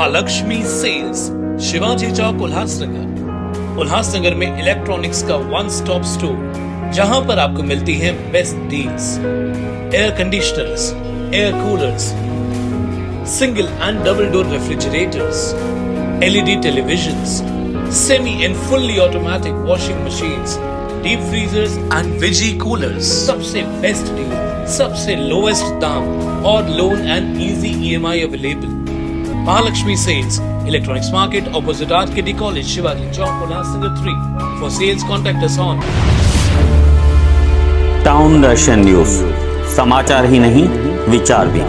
Mahalakshmi sales, Shivaji chowk, Ulhasnagar. Ulhasnagar में electronics का one stop store, जहां पर आपको मिलती हैं best deals. Air conditioners, air coolers, single and double door refrigerators, LED televisions, semi and fully automatic washing machines, deep freezers and veggie coolers. सबसे best deal, सबसे lowest दाम और loan and easy EMI available. Mahalakshmi sales, electronics market, opposite RKD college, Shivaji chowk, Ulhasnagar 3। For sales contact us on. Town Darshan news, समाचार ही नहीं विचार भी।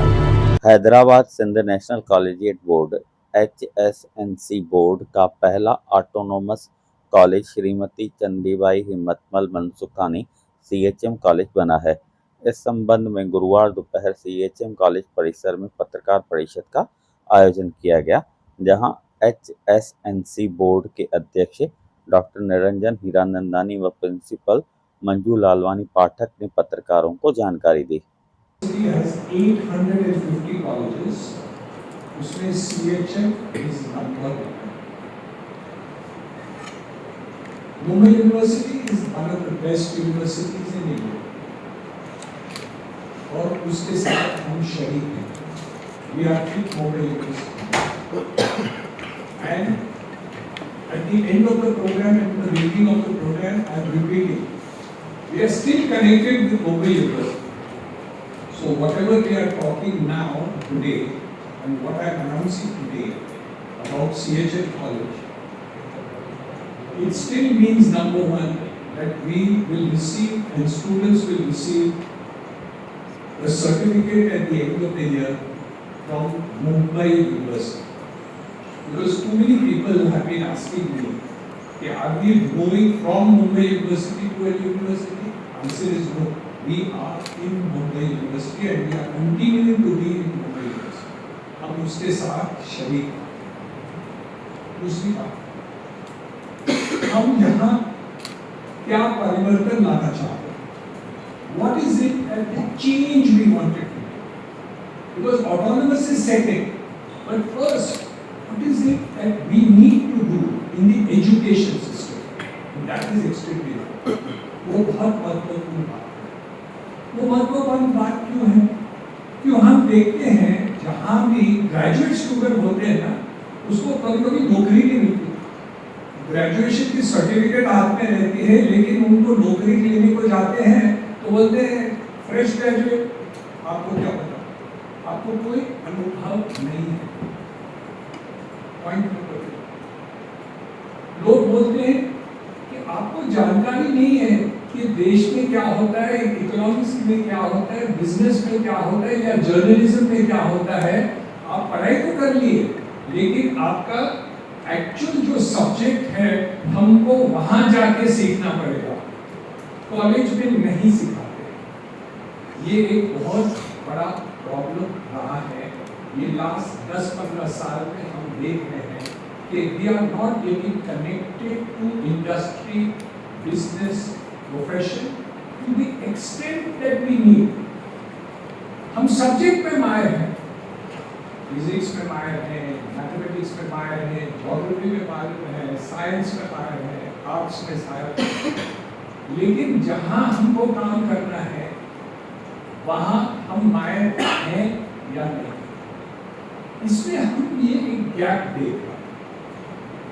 Hyderabad Sindh national collegiate board HSNC board का पहला autonomous college Shrimati Chandibai Himmatmal Mansukhani CHM college बना है। इस संबंध में गुरुवार दोपहर CHM कॉलेज परिसर में पत्रकार परिषद का आयोजन किया गया, जहां HSNC बोर्ड के अध्यक्ष डॉक्टर निरंजन हीरानंदानी व प्रिंसिपल मंजू लालवानी पाठक ने पत्रकारों को जानकारी दी। has 850 colleges, उसमें CHM is number 1. Mumbai University is one of the best universities in India, और उसके साथ हम शरीक हैं। We are with Mumbai University, and at the end of the program, at the beginning of the program, I am repeating, we are still connected with Mumbai University. So whatever we are talking now today and what I am announcing today about CHM College, it still means number one that we will receive and students will receive a certificate at the end of the year from Mumbai University. Because too many people have been asking me, okay, are we moving from Mumbai University to a university? Answer is no. We are in Mumbai University and we are continuing to be in Mumbai University. हम उसके साथ शरीक हैं। दूसरी बात, हम यहाँ क्या परिवर्तन लाना चाहते हैं? What is it that the change we wanted to do? Because autonomous is second, but first, what is it that we need to do in the education system? And that is extremely important. वो बहुत महत्वपूर्ण बात है। वो महत्वपूर्ण बात क्यों है? क्यों हम देखते हैं जहाँ भी ग्रेजुएट स्टूडेंट होते हैं ना, उसको कभी-कभी नौकरी नहीं मिलती। ग्रेजुएशन की सर्टिफिकेट हाथ में रहती है, लेकिन उनको नौकरी लेने को जाते हैं तो बोलते हैं फ्रेश ग्रेजुएट, आपको क्या पता, आपको कोई अनुभव नहीं है। पॉइंट नंबर 2, लोग बोलते हैं कि आपको जानकारी नहीं है कि देश में क्या होता है, इकोनॉमिक्स में क्या होता है, बिजनेस में क्या होता है या जर्नलिज्म में क्या होता है। आप पढ़ाई तो कर लिए, लेकिन आपका एक्चुअल जो सब्जेक्ट है हमको वहां जाके सीखना पड़ेगा, कॉलेज में नहीं सिखाते। ये एक बहुत बड़ा प्रॉब्लम रहा है। ये लास्ट 10-15 साल में हम देख रहे हैं कि we are not getting connected to industry, business, profession to the extent that we need. हम सब्जेक्ट में माहिर हैं, फिजिक्स में माहिर हैं, मैथमेटिक्स में माहिर हैं, ज्योग्राफी में माहिर हैं, साइंस में माहिर हैं, आर्ट्स में माहिर हैं, लेकिन जहां हमको काम करना है वहां हम माहिर हैं या नहीं। इसमें हम ये एक गैप देख रहे हैं।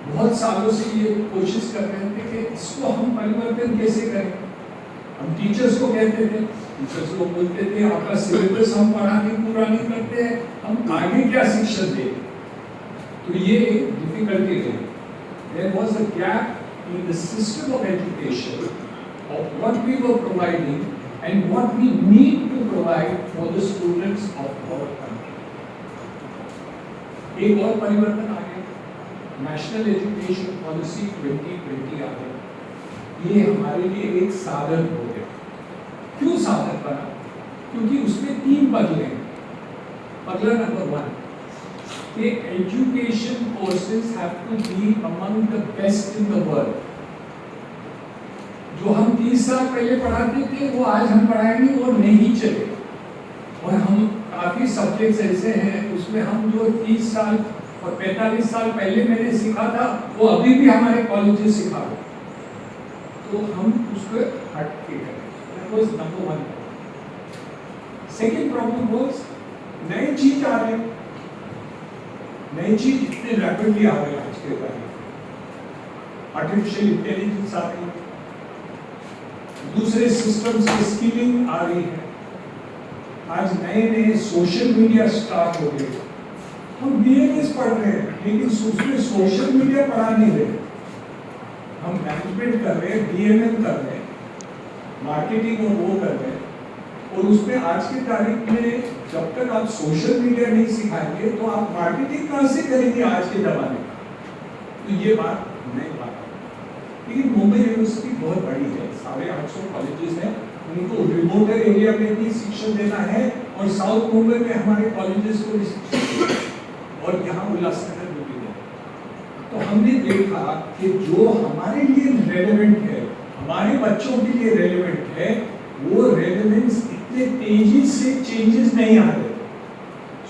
बहुत सालों से ये कोशिश कर रहे थे कि इसको हम परिवर्तन कैसे करें। हम टीचर्स को कहते थे, टीचर्स को बोलते थे आपका सिलेबस हम पढ़ाने पूरा नहीं करते हैं, हम आगे क्या शिक्षा दें। तो ये एक डिफिकल्टी रही। There was a gap in the system of education of what we were providing and what we need to provide for the students of our country. एक और परिवर्तन आ गया, नेशनल एजुकेशन पॉलिसी 2020 आ गया। ये हमारे लिए एक साधन हो गया। क्यों साधन बना? क्योंकि उसमें 3 पगले हैं। पगला नंबर 1, कि education courses have to be among the best in the world. जो हम 30 साल पहले पढ़ाते थे वो आज हम पढ़ाएंगे वो नहीं चलेगा। और हम काफ़ी सब्जेक्ट्स ऐसे हैं उसमें हम जो 30 साल और 45 साल पहले मैंने सीखा था वो अभी भी हमारे कॉलेजेस सिखा रहे, तो हम उसको हट के करें। That was number one. Second problem was नई चीज आ रही, नई चीज इतने रैपिडली आ रही है आज के टाइम, आर्टिफिशियल इंटेलिजेंस आ रही है, दूसरे सिस्टम्स की स्किलिंग आ रही है, आज नए नए सोशल मीडिया स्टार्ट हो गए। हम बीएमएस पढ़ रहे हैं लेकिन उसमें सोशल मीडिया पढ़ा नहीं रहे, हम मैनेजमेंट कर रहे हैं, बीएमएम कर रहे हैं, मार्केटिंग और वो कर रहे हैं, और उसमें आज की तारीख में जब तक आप सोशल मीडिया नहीं सिखाएंगे तो आप मार्केटिंग कहाँ से करेंगे आज के जमाने में। तो ये बात नहीं बात, लेकिन मुंबई यूनिवर्सिटी बहुत बड़ी है, 850 कॉलेजेस हैं, उनको रिमोट एरिया में भी शिक्षण देना है और साउथ मुंबई में हमारे कॉलेजेस को भी शिक्षण देना, और यहाँ उल्लासनगर में भी देना। तो हमने देखा कि जो हमारे लिए रेलेवेंट है, हमारे बच्चों के लिए रेलेवेंट है, वो रेलेवेंस इतने तेजी से चेंजेस नहीं आ रहे।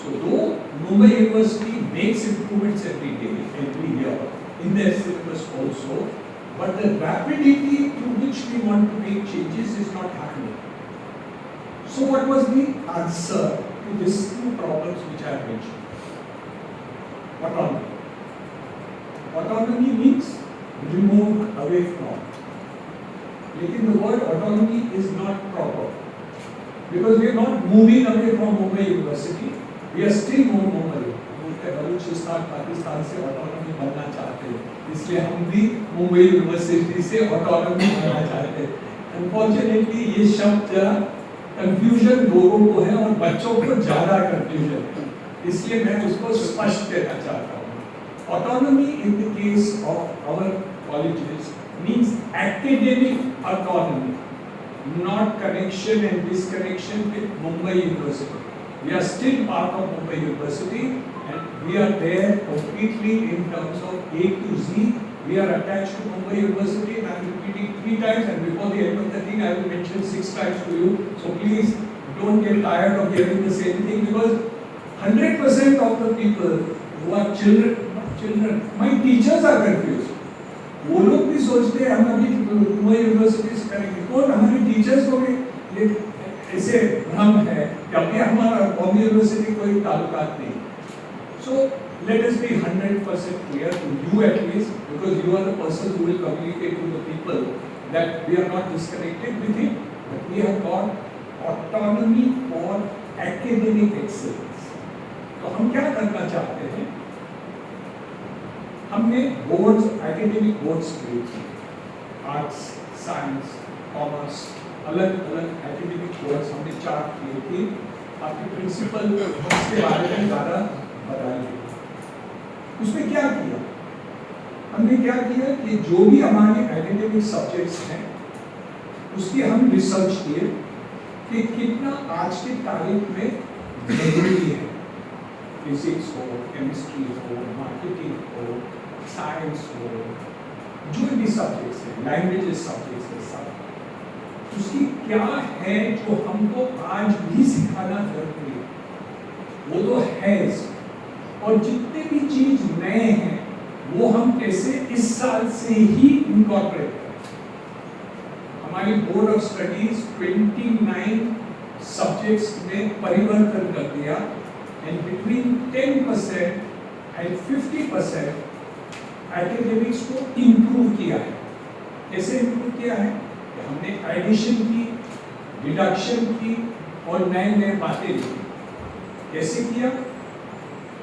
सो दो Mumbai university makes improvements every day, every year in their syllabus also, but the rapidity to which we want to make changes is not happening. So what was the answer to these two problems which I have mentioned? Autonomy. Autonomy means removed away from. Lekin the word autonomy is not proper, because we are not moving away from Mumbai University, we are still Mumbai. Balochistan Pakistan से autonomy बनना चाहते हैं, इसलिए हम भी Mumbai university से autonomy बनना चाहते हैं। अनफॉर्चुनेटली ये शब्द जरा कंफ्यूजन लोगों को है और बच्चों को ज़्यादा कंफ्यूजन है, इसलिए मैं उसको स्पष्ट कहना चाहता हूँ। Autonomy in the case of our colleges means academic autonomy, not connection and disconnection with Mumbai university. We are still part of Mumbai University and we are there completely in terms of A to Z. We are attached to Mumbai University and I am repeating 3 times, and before the end of the thing I will mention 6 times to you. So please don't get tired of hearing the same thing, because 100% of the people who are children, my teachers are confused. वो लोग भी सोचते हैं हम अभी Mumbai university से करेंगे, कौन हमारे टीचर्स को भी ये ऐसे भ्रम है कि अभी हमारा बॉम्बे यूनिवर्सिटी कोई ताल्लुकात नहीं। So let us be 100% clear to you at least, because you are the person who will communicate to the people that we are not disconnected with it, but we have got autonomy for academic excellence. तो हम क्या करना चाहते हैं, हमने boards, academic boards create किए, arts, science, commerce, अलग अलग एकेडमिक बोर्ड्स हमने 4 किए थे। आपके प्रिंसिपल उसके बारे में ज़्यादा बताइए। उसमें क्या किया, हमने क्या किया कि जो भी हमारे एकेडमिक सब्जेक्ट्स हैं उसकी हम रिसर्च किए कि कितना आज की तारीख में जरूरी है। फिजिक्स हो, केमिस्ट्री हो, मार्केटिंग हो, साइंस हो, जो भी सब्जेक्ट्स हैं, लैंग्वेजेस सब्जेक्ट्स हैं, सब उसकी क्या है जो हमको आज भी सिखाना जरूरी है, वो तो है। और जितने भी चीज नए हैं वो हम कैसे इस साल से ही इनकॉर्पोरेट करें। हमारी बोर्ड ऑफ स्टडीज 29 सब्जेक्ट्स में परिवर्तन कर दिया, एंड बिटवीन 10% एंड 50% एकेडमिक्स को इम्प्रूव किया है। कैसे इम्प्रूव किया है? हमने एडिशन की, डिडक्शन की और नए नए बातें लिखी। कैसे किया?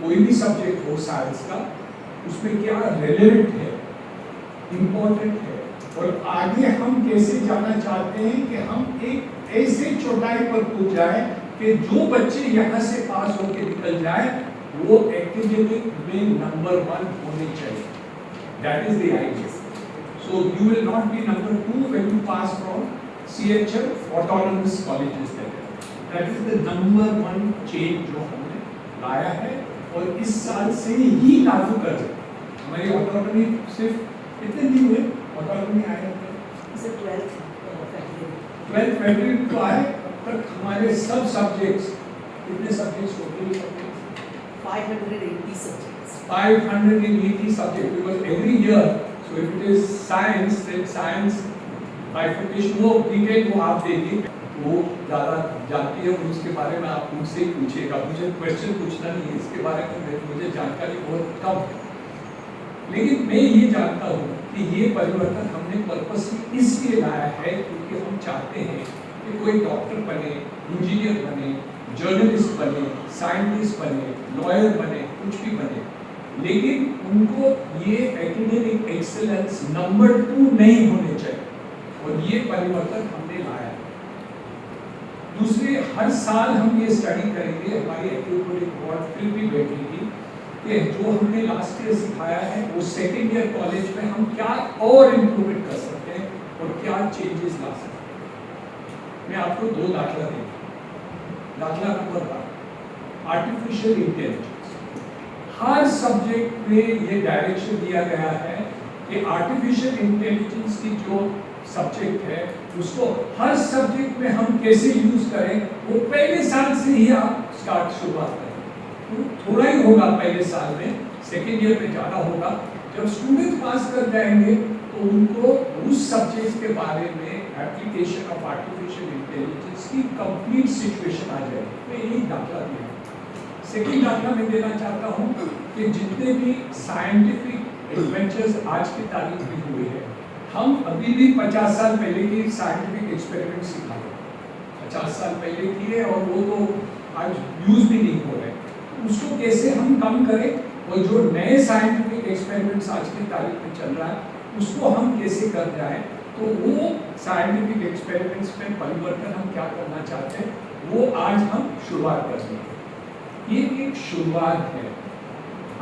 कोई भी सब्जेक्ट हो साइंस का, उसमें क्या रेलेवेंट है, इम्पोर्टेंट है, और आगे हम कैसे जाना चाहते हैं कि हम एक ऐसे चौड़ाई पर पहुंच जाए कि जो बच्चे यहाँ से पास होकर निकल जाए वो एकेडमिक में नंबर 1 होने चाहिए। That is the idea. So you will not be number 2 when you pass from CHL autonomous colleges there. That is the number 1 change जो हमने लाया है और इस साल से ही लागू कर रहे हैं। हमारी ऑटोनॉमी सिर्फ कितने दिन हुए ऑटोनॉमी आए थे? 12 फरवरी को आए, तक हमारे सब सब्जेक्ट्स, कितने सब्जेक्ट्स होते हैं? 580 subjects. 580 subjects because every year, so if it is science, then science bifurcation वो डिटेल वो आप देखिए, वो ज़्यादा जानती है, उसके बारे में आप मुझसे ही पूछिएगा, मुझे क्वेश्चन पूछना नहीं है इसके बारे में, मुझे जानकारी बहुत कम है। लेकिन मैं ये जानता हूँ कि ये परिवर्तन हमने पर्पसली इसलिए लाया है क्योंकि हम चाहते हैं कि कोई डॉक्टर बने, इंजीनियर बने, जर्नलिस्ट बने, साइंटिस्ट बने, लॉयर बने, कुछ भी बने, लेकिन उनको ये एकेडमिक एक्सेलेंस नंबर 2 नहीं होने चाहिए, और ये परिवर्तन हमने लाया है। दूसरे, हर साल हम ये स्टडी करेंगे, हमारी एक्यूरेट बोर्ड फिर भी बैठेगी कि जो हमने लास्ट ईयर सिखाया है वो सेकेंड ईयर कॉलेज में हम क्या और इम्प्रूवमेंट कर सकते हैं और क्या चेंजेस ला सकते हैं। मैं आपको 2 दाखला देंगे। दाखला नंबर 1, आर्टिफिशियल इंटेलिजेंस। हर सब्जेक्ट में ये डायरेक्शन दिया गया है कि आर्टिफिशियल इंटेलिजेंस की जो सब्जेक्ट है उसको हर सब्जेक्ट में हम कैसे यूज करें, वो पहले साल से ही आप शुरुआत करें। थोड़ा ही होगा पहले साल में, सेकेंड ईयर में ज़्यादा होगा। जब स्टूडेंट पास कर जाएंगे तो उनको उस सब्जेक्ट के बारे में एप्लीकेशन ऑफ आर्टिफिशियल इंटेलिजेंस की कंप्लीट सिचुएशन आ जाएगी। मैं एक दाखला दिया। सेकेंड दाखला मैं देना चाहता हूँ कि जितने भी साइंटिफिक एडवेंचर्स आज की तारीख में हुए हैं, हम अभी भी 50 साल पहले की साइंटिफिक एक्सपेरिमेंट सिखाए, 50 साल पहले किए, और वो तो आज यूज भी नहीं हो रहे। उसको कैसे हम कम करें, और जो नए साइंटिफिक एक्सपेरिमेंट्स आज की तारीख में चल रहा है उसको हम कैसे कर जाए, तो वो साइंटिफिक एक्सपेरिमेंट्स में परिवर्तन हम क्या करना चाहते हैं वो आज हम शुरुआत कर रहे हैं। ये एक शुरुआत है,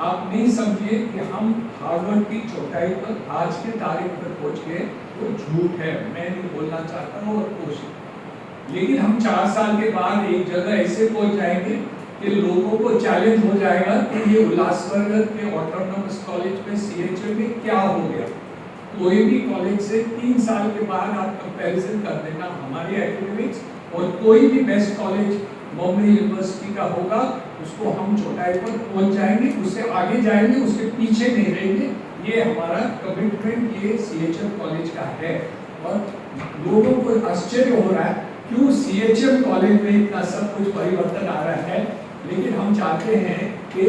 आप नहीं समझिए कि हम हार्वर्ड की चौथाई पर आज के तारीख पर पहुंच गए, वो झूठ है, मैं नहीं बोलना चाहता हूँ, और कोशिश, लेकिन हम 4 साल के बाद एक जगह ऐसे पहुंच जाएंगे कि लोगों को चैलेंज हो जाएगा कि ये उल्लासनगर के ऑटोनोमस कॉलेज में CHM में क्या हो गया। कोई भी कॉलेज से 3 साल के बाद आप कंपैरिजन कर देना हमारे एकेडमिक्स, और कोई भी बेस्ट कॉलेज बॉम्बे यूनिवर्सिटी का होगा, उसको हम चौथाई पर पहुंच जाएंगे, उससे आगे जाएंगे, उसके पीछे नहीं रहेंगे। ये हमारा कमिटमेंट ये CHM कॉलेज का है। और लोगों को आश्चर्य हो रहा है क्यों CHM कॉलेज में इतना सब कुछ परिवर्तन आ रहा है, लेकिन हम चाहते हैं कि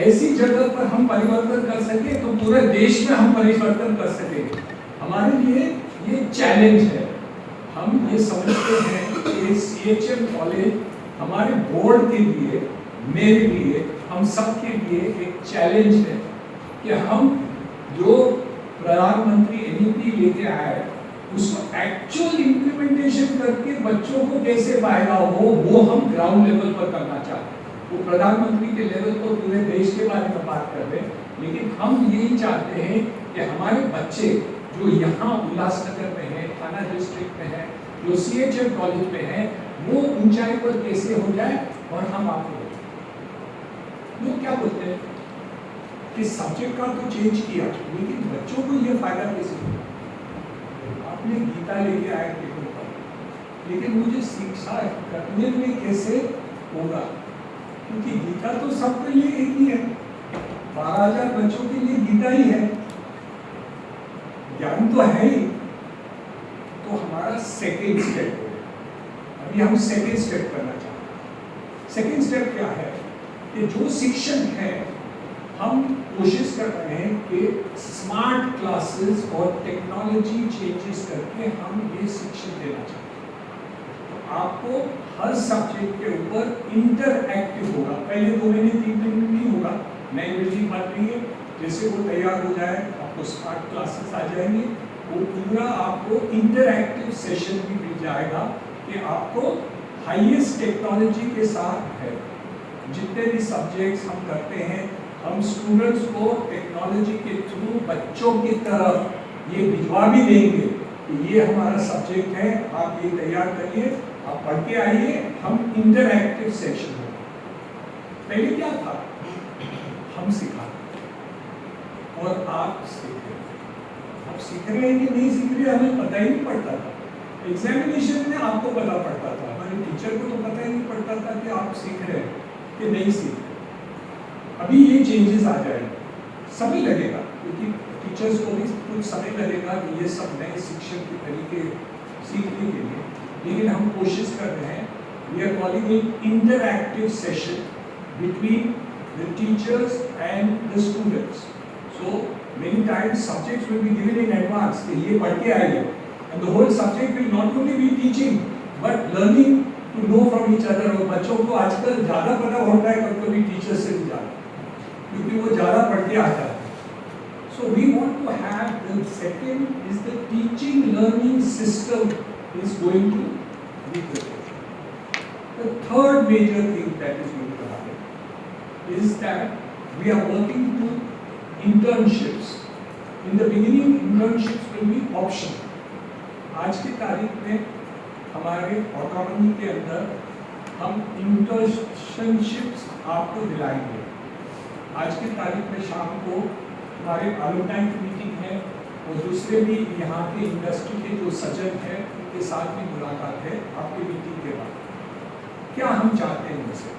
ऐसी जगह पर हम परिवर्तन कर सके तो पूरे देश में हम परिवर्तन कर सकेंगे। हमारे लिए ये चैलेंज है। हम ये समझते हैं कि CHM कॉलेज हमारे बोर्ड के लिए, मेरे लिए, हम सबके लिए एक चैलेंज है कि हम जो प्रधानमंत्री NEP लेके आए उसको एक्चुअल इम्प्लीमेंटेशन करके बच्चों को कैसे फायदा हो, वो हम ग्राउंड लेवल पर करना चाहते हैं। वो प्रधानमंत्री के लेवल पर पूरे देश के बारे में बात कर रहे हैं, लेकिन हम यही चाहते हैं कि हमारे बच्चे जो यहाँ उल्लासनगर में है, थाना डिस्ट्रिक्ट में है, जो CHM कॉलेज में है, वो ऊंचाई पर कैसे हो जाए। और हम आपको लोग क्या बोलते हैं कि सब्जेक्ट का तो चेंज किया, लेकिन बच्चों को ये फायदा कैसे होगा। आपने गीता लेके आए पेपर पर, लेकिन मुझे शिक्षा करने में कैसे होगा, क्योंकि गीता तो सबके लिए एक ही है, 12,000 बच्चों के लिए गीता ही है, ज्ञान तो है ही। तो हमारा सेकेंड स्टेप है, अभी हम सेकेंड स्टेप करना चाहते हैं। सेकेंड स्टेप क्या है कि जो शिक्षण है, हम कोशिश कर रहे हैं कि स्मार्ट क्लासेस और टेक्नोलॉजी चेंजेस करके हम ये शिक्षण देना चाहते हैं। तो आपको हर सब्जेक्ट के ऊपर इंटरएक्टिव होगा। पहले 2 महीने 3 महीने नहीं होगा, नई बिल्डिंग बन रही है, जैसे वो तैयार हो जाए आपको स्मार्ट क्लासेस आ जाएंगे, वो पूरा आपको इंटरएक्टिव सेशन भी मिल जाएगा कि आपको हाईएस्ट टेक्नोलॉजी के साथ है। जितने भी सब्जेक्ट्स हम करते हैं, हम स्टूडेंट्स को टेक्नोलॉजी के थ्रू बच्चों की तरफ ये भिजवा भी देंगे कि ये हमारा सब्जेक्ट है, आप ये तैयार करिए, आप पढ़ के आइए, हम इंटरएक्टिव सेशन होगा। पहले क्या था, हम सिखाते और आप सीख रहे हैं। आप सीख रहे हैं कि नहीं सीख रहे हमें पता ही नहीं पड़ता था। एग्जामिनेशन में आपको पता पड़ता था, हमारे टीचर को तो पता ही नहीं पड़ता था कि आप सीख रहे हैं कि नहीं सीख रहे। अभी ये चेंजेस आ जाएंगे, समय लगेगा क्योंकि टीचर्स को भी कुछ समय लगेगा कि ये सब नए शिक्षण के तरीके सीखने के लिए, लेकिन हम कोशिश कर रहे हैं. We are calling it interactive session between the teachers and the students. So many times subjects will be given in advance कि ये पढ़ के आइए, and the whole subject will not only be teaching but learning to know from each other. और बच्चों को आजकल ज़्यादा पता होता है कभी-कभी टीचर से भी ज़्यादा, क्योंकि वो ज़्यादा पढ़ के आता है. So we want to have the second is the teaching learning system is going to be prepared. The third major thing that is going to happen is that we are working to internships. In the beginning, internships will be optional. आज की तारीख में हमारे autonomy के अंदर हम internships आपको दिलाएंगे. आज की तारीख में शाम को हमारे अलुमनाई की मीटिंग है और दूसरे भी यहाँ के इंडस्ट्री के जो सज्जन हैं उनके साथ भी मुलाकात है आपकी मीटिंग के बाद. क्या हम चाहते हैं उनसे?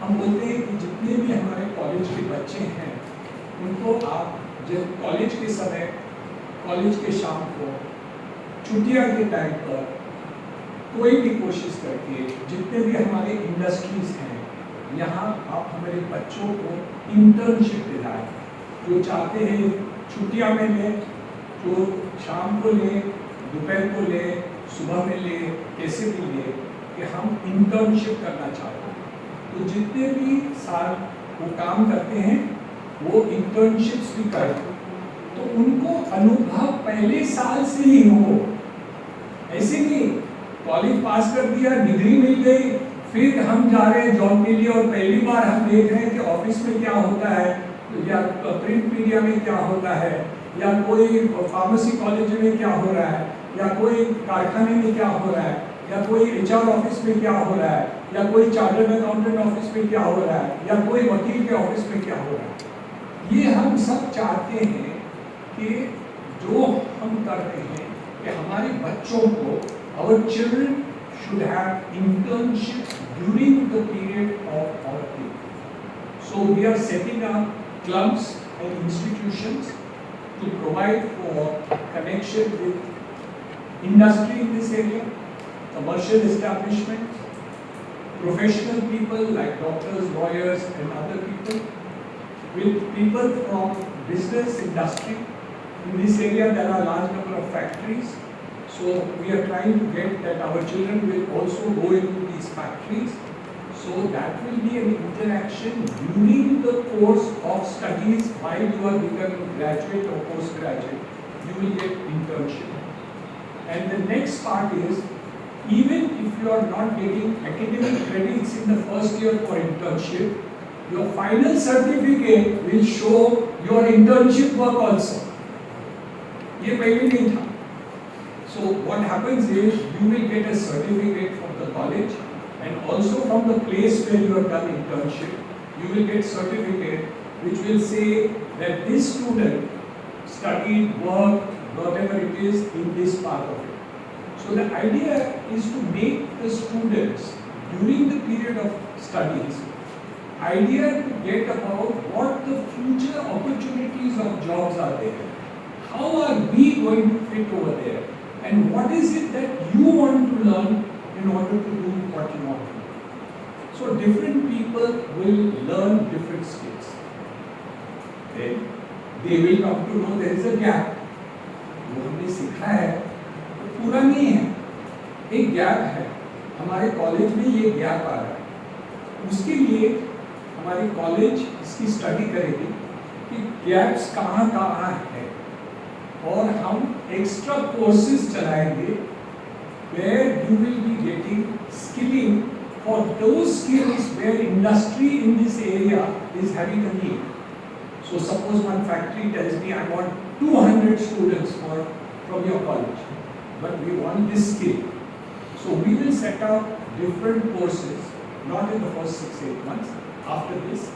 हम बोलते हैं कि जितने भी हमारे कॉलेज के बच्चे हैं उनको आप जब कॉलेज के समय, कॉलेज के शाम को, छुट्टियां के टाइम पर कोई भी कोशिश करके जितने भी हमारे इंडस्ट्रीज हैं यहाँ आप हमारे बच्चों को इंटर्नशिप दिलाएं. जो चाहते हैं छुट्टियां में लें, जो शाम को लें, दोपहर को लें, सुबह में लें, कैसे भी लें, कि हम इंटर्नशिप करना चाहते हैं. तो जितने भी साल वो काम करते हैं वो इंटर्नशिप्स भी करें तो उनको अनुभव पहले साल से ही हो. ऐसे नहीं कॉलेज पास कर दिया, डिग्री मिल गई, फिर हम जा रहे हैं जॉब के लिए और पहली बार हम देख रहे हैं कि ऑफिस में क्या होता है या प्रिंट मीडिया में क्या होता है या कोई फार्मेसी कॉलेज में क्या हो रहा है या कोई कारखाने में क्या हो रहा है या कोई HR ऑफिस में क्या हो रहा है या कोई चार्टर्ड अकाउंटेंट ऑफिस में क्या हो रहा है या कोई वकील के ऑफिस में क्या हो रहा है. ये हम सब चाहते हैं कि जो हम कर रहे हैं कि हमारे बच्चों को, our children should have internships during the period of our training. So we are setting up clubs and institutions to provide for connection with industry in this area, commercial establishments, professional people like doctors, lawyers and other people, with people from business industry. In this area there are large number of factories, so we are trying to get that our children will also go into these factories. So that will be an interaction during the course of studies while you are becoming graduate or postgraduate. You will get internship. And the next part is, even if you are not getting academic credits in the first year for internship, your final certificate will show your internship work also. ये पहले नहीं था. So what happens is you will get a certificate from the college and also from the place where you have done internship. You will get certificate which will say that this student studied, worked, whatever it is in this part of it. So the idea is to make the students during the period of studies idea to get about what the future opportunities of jobs are there. How are we going to fit over there? And what is it that you want to learn in order to do what you want to do? So different people will learn different skills. Then they will come to know there is a gap. जो हमने सीखा है वो पूरा नहीं है, एक gap है. हमारे कॉलेज में ये गैप आ रहा है. उसके लिए हमारी कॉलेज इसकी स्टडी करेगी कि गैप्स कहाँ कहाँ है और हम एक्स्ट्रा कोर्सेज चलाएंगे where you will be getting skilling for those skills where industry in this area is having a need. So suppose one factory tells me I want 200 students from your college, but we want this skill. So we will set up different courses, not in the first 6-8 months. After this,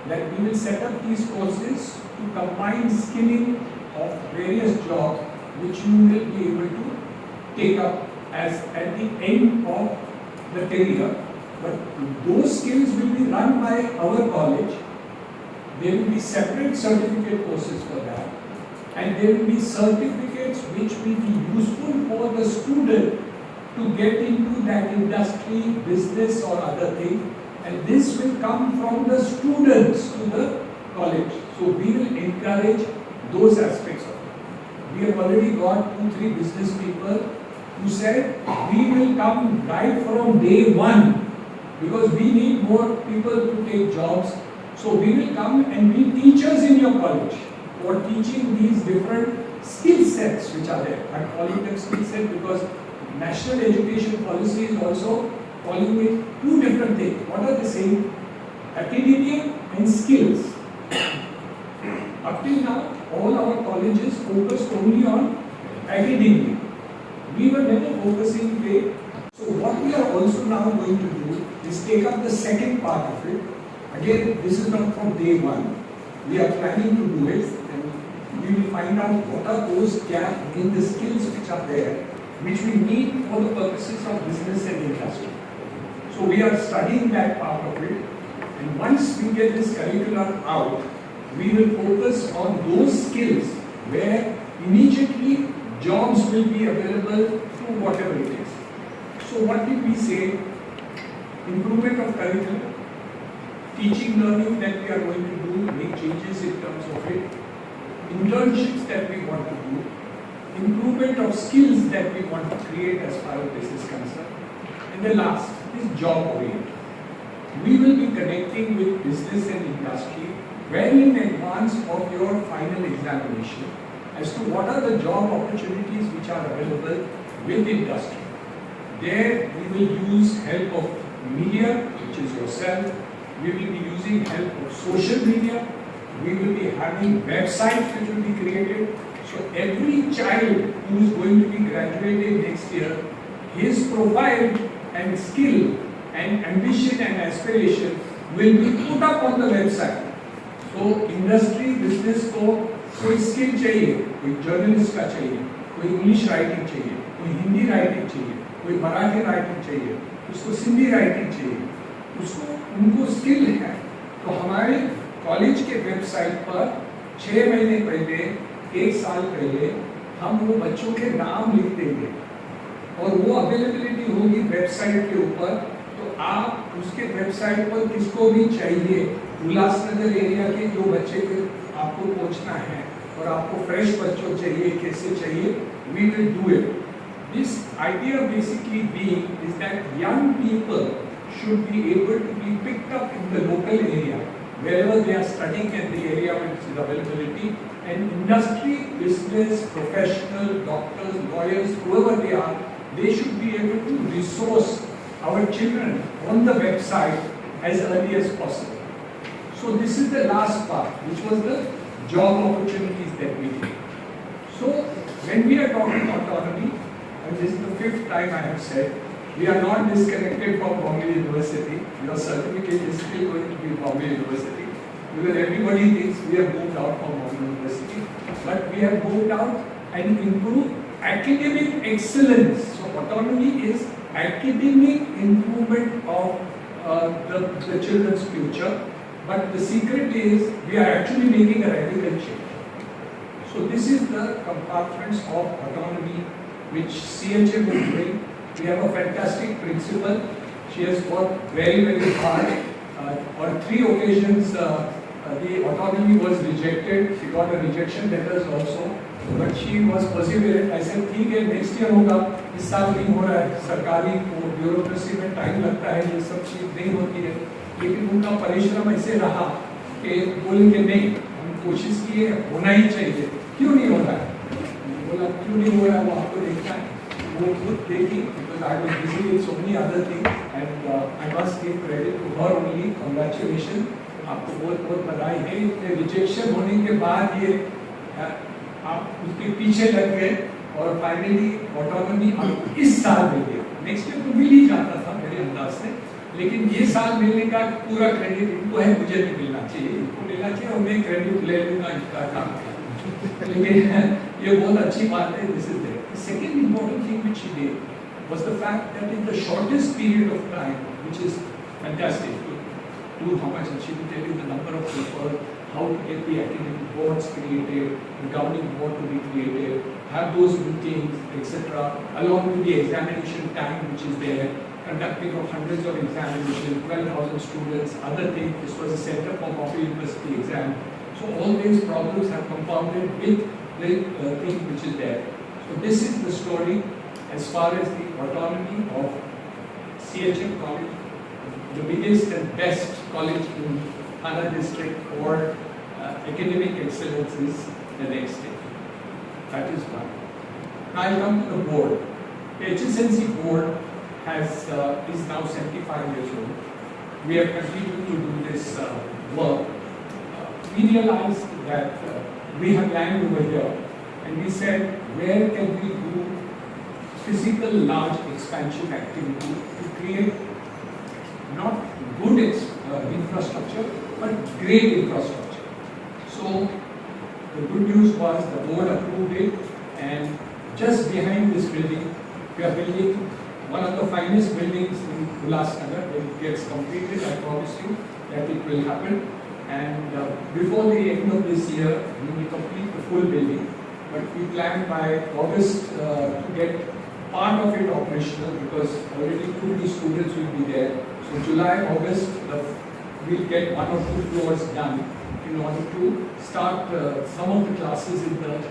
that we will set up these courses to combine skilling of various jobs which you will be able to take up as at the end of the career. But those skills will be run by our college There will be separate certificate courses for that, and there will be certificates which will be useful for the student to get into that industry, business or other thing, and this will come from the students to the college. So we will encourage those aspects of it. We have already got 2-3 business people who said we will come right from day one because we need more people to take jobs. So we will come and be teachers in your college for teaching these different skill sets which are there. I'm calling them skill set because national education policy is also calling it 2 different things. What are they saying? Academia and skills. Up till now, all our colleges focused only on academia. We were never focusing there. So what we are also now going to do is take up the second part of it. Again, this is not from day one. We are planning to do it, and we will find out what are those gaps in the skills which are there, which we need for the purposes of business and industry. So we are studying that part of it, and once we get this curriculum out, we will focus on those skills where immediately jobs will be available through whatever it is. So what did we say? Improvement of curriculum, teaching learning that we are going to do, make changes in terms of it, internships that we want to do, improvement of skills that we want to create as far as this is concerned, and the last is job oriented. We will be connecting with business and industry well in advance of your final examination as to what are the job opportunities which are available with industry. There we will use help of media, which is yourself. We will be using help of social media. We will be having websites which will be created. So every child who is going to be graduating next year, his profile and skill and ambition and aspiration will be put up on the website. So industry, business को कोई skill चाहिए, कोई journalist का चाहिए, कोई English writing चाहिए, कोई Hindi writing चाहिए, कोई मराठी राइटिंग चाहिए, उसको सिंधी राइटिंग चाहिए, उसको उनको स्किल है, तो हमारे कॉलेज के वेबसाइट पर 6 महीने पहले, 1 साल पहले हम वो बच्चों के नाम लिख देंगे और वो अवेलेबिलिटी होगी वेबसाइट के ऊपर. तो आप उसके वेबसाइट पर किसको भी चाहिए, उल्लासनगर एरिया के जो बच्चे आपको पहुंचना है और आपको फ्रेश बच्चों चाहिए, कैसे चाहिए, we will do it. This idea basically being is that young people should be able to be picked up in the local area wherever they are studying in the area which is availability, and industry, business, professional, doctors, lawyers, whoever they should be able to resource our children on the website as early as possible. So this is the last part, which was the job opportunities that we did. So when we are talking autonomy, and this is the 5th time I have said, we are not disconnected from Bombay University. Your certificate is still going to be Bombay University, because everybody thinks we have moved out from Bombay University, but we have moved out and improved academic excellence. So autonomy is academic improvement of the children's future, but the secret is we are actually making a radical change. So this is the compartments of autonomy which CHM is doing. We have a fantastic principal. She has worked very, very hard. On 3 occasions, the autonomy was rejected. She got a rejection letters also, but she was perseverant. I said, ठीक है, next year होगा. इस साल नहीं हो रहा है. सरकारी ब्यूरोक्रेसी में टाइम लगता है, ये सब चीज नहीं होती है. लेकिन उनका परिश्रम ऐसे रहा कि बोलेंगे नहीं, हम कोशिश किए, होना ही चाहिए. क्यों नहीं हो रहा है? बोला क्यों नहीं हो रहा है, वो आपको देखना है. वो खुद देखी, because I was busy with so many other things, and I must give credit to her only. Congratulations, आपको बहुत बहुत बधाई है. इतने रिजेक्शन होने के बाद ये आप उसके पीछे लग गए और फाइनली ऑटोनॉमी आपको इस साल मिल गया. नेक्स्ट ईयर तो मिल ही जाता था मेरे अंदाज से, लेकिन ये साल मिलने का पूरा क्रेडिट इनको है, मुझे नहीं मिलना चाहिए. इनको मिलना चाहिए और मैं क्रेडिट ले लूँगा इनका काम. लेकिन ये बहुत अच्छी बात है. This is there. The second important thing which she did was the fact that in the shortest period of time, which is fantastic, to how much, and she will tell you the number of people how to get the academic boards created, the governing board to be created, have those meetings, etc., along with the examination time which is there, conducting of hundreds of examinations, 12,000 students, other things. This was a center for Bombay University exam. So all these problems have compounded with the thing which is there. So this is the story as far as the autonomy of CHM College, the biggest and best college in Thane district for academic excellence is the next step. That is one. Now I come to the board. The HSNC board is now 75 years old. We have continued to do this work. We realized that we have land over here, and we said, where can we do physical large expansion activity to create not good infrastructure, but great infrastructure. So the good news was the board approved it, and just behind this building, we are building one of the finest buildings in Ulhasnagar. When it gets completed, I promise you that it will happen. And before the end of this year, we will complete the full building. But we plan by August to get part of it operational, because already 2 students will be there. So July, August, we'll get 1 or 2 floors done in order to start some of the classes in the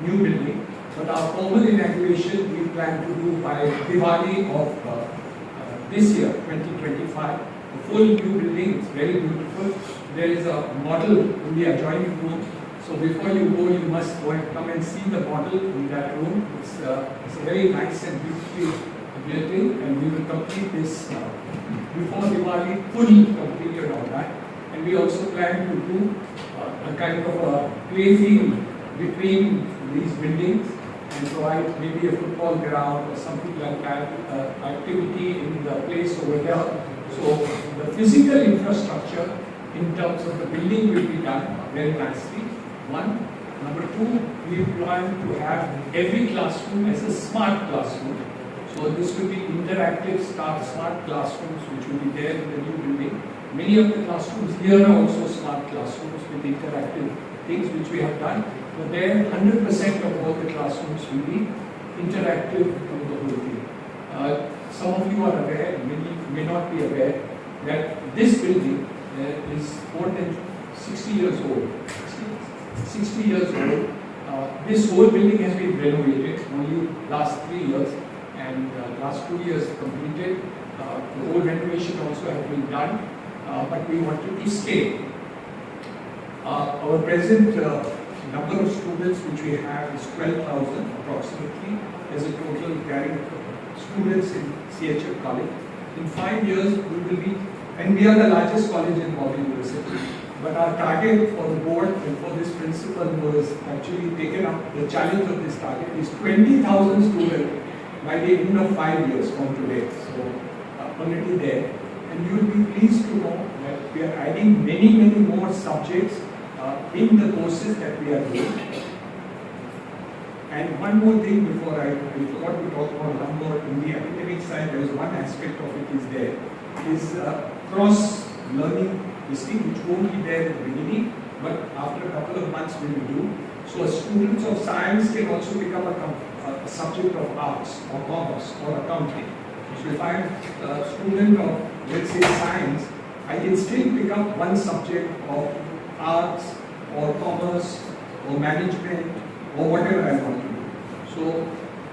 new building. But our formal inauguration we plan to do by Diwali of this year, 2025. The full new building is very beautiful. There is a model in the adjoining room. So before you go, you must go and come and see the model in that room. It's very nice and beautifully built in, and we will complete this before Diwali, fully completed on that. And we also plan to do a kind of a play field between these buildings and provide maybe a football ground or something like that, activity in the place over here. So the physical infrastructure in terms of the building will be done very nicely. One. Number two, we plan to have every classroom as a smart classroom. So this will be interactive smart classrooms which will be there in the new building. Many of the classrooms here are also smart classrooms with interactive things which we have done. But there 100% of all the classrooms will be interactive to the whole thing. Some of you are aware, many may not be aware, that this building is more than 60 years old. 60 years old. This whole building has been renovated only last 3 years, and last 2 years completed. The whole renovation also has been done, but we wanted to stay. Our present number of students which we have is 12,000 approximately as a total carrying students in CHM College. In 5 years we will be, and we are the largest college in Bombay University. But our target for the board and for this principal was actually taken up, the challenge of this target is 20,000 students by the end of 5 years from today. So already there. And you will be pleased to know that we are adding many more subjects in the courses that we are doing. And one more thing before I forgot to talk about one more. In the academic side, there is one aspect of it is there, is cross-learning, this thing which won't be there in the beginning, but after a couple of months we will do. So students of science can also become a subject of arts or commerce or accounting. So if I am a student of, let's say, science, I can still pick up one subject of arts or commerce or management or whatever I want to do. So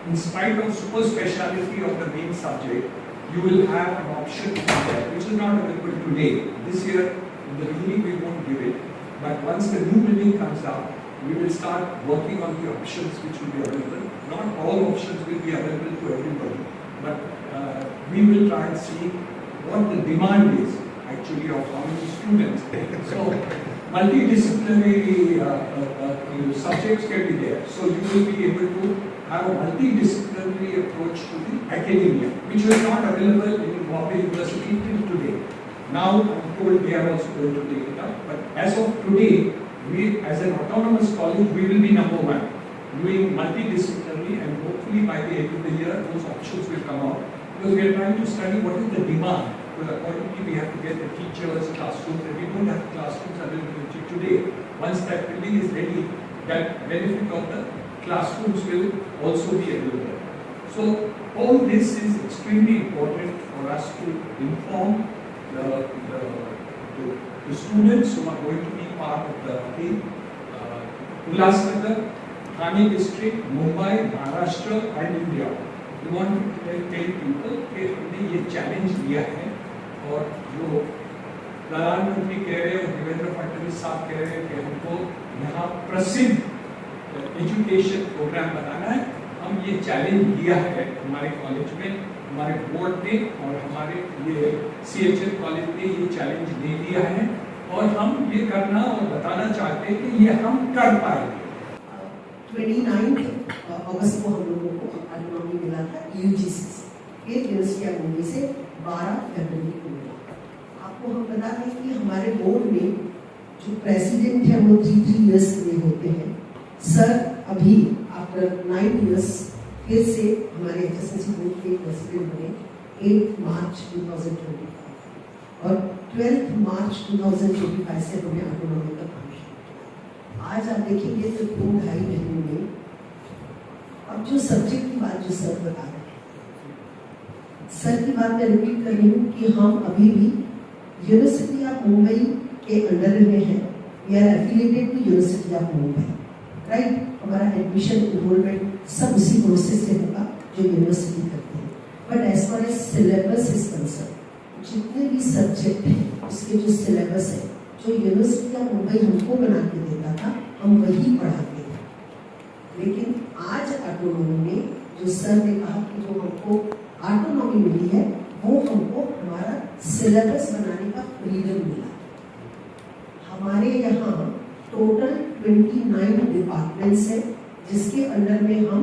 in spite of super speciality of the main subject, you will have an option to do that, which is not available today. This year, in the beginning, we won't give it. But once the new building comes out, we will start working on the options which will be available. Not all options will be available to everybody, but we will try and see what the demand is actually of how many students. So multidisciplinary subjects can be there. So you will be able to have a multidisciplinary approach to the academia, which was not available in Bombay University till today. Now I'm told they are also going to take it up. But as of today, we as an autonomous college, we will be number one, doing multidisciplinary, and hopefully by the end of the year, those options will come out. Because we are trying to study what is the demand. because accordingly we have to get the teachers, classrooms, and we don't have classrooms available today. Once that building is ready, that benefit of the classrooms will also be available. So all this is extremely important for us to inform the students who are going to be part of the team. Ulhasnagar, Thane district, Mumbai, Maharashtra and India. We want to tell people कि हमने ये challenge लिया है और जो प्रधानमंत्री कह रहे हैं और देवेंद्र फडणवीस साहब कह रहे हैं कि हमको यहाँ प्रसिद्ध एजुकेशन प्रोग्राम बनाना है, हम ये चैलेंज लिया है हमारे कॉलेज में, हमारे बोर्ड ने और हमारे ये CHL कॉलेज ने ये चैलेंज ले लिया है और हम ये करना और बताना चाहते हैं कि ये हम कर पाएंगे। 29 अगस्त को हम लोगों को ऑटोनॉमी मिला था UGC से, फिर यूनिवर्सिटी ऑफ मुंबई से 12 फरवरी को मिला। आपको हम बता दें कि हमारे बोर्ड में जो प्रेसिडेंट है वो 3 इयर्स के लिए होते हैं। सर अभी आफ्टर 9 इयर्स फिर से हमारे HSNC बोर्ड के प्रेसिडेंट बने 8 मार्च 2025 और 12 मार्च 2025 से हमें ऑटोनॉमी का काम शुरू किया। आज आप देखेंगे तो 2-2.5 महीने में अब जो सब्जेक्ट की बात जो सर बता रहे हैं, सर की बात मैं रिपीट कर रही हूँ कि हम अभी भी यूनिवर्सिटी ऑफ मुंबई के अंडर में हैं। We are affiliated to university of Mumbai, right. हमारा एडमिशन इनरोलमेंट सब उसी प्रोसेस से होगा जो यूनिवर्सिटी करती है। But as far as syllabus is concerned, जितने भी सब्जेक्ट हैं उसके जो सिलेबस है जो यूनिवर्सिटी ऑफ मुंबई हमको बना के देता था हम वही पढ़ाते थे। लेकिन आज ऑटोनॉमी में जो सर ने कहा कि जो हमको ऑटोनॉमी मिली है वो हमको हमारा सिलेबस बनाने का फ्रीडम मिला। हमारे यहाँ टोटल 29 डिपार्टमेंट्स हैं जिसके अंडर में हम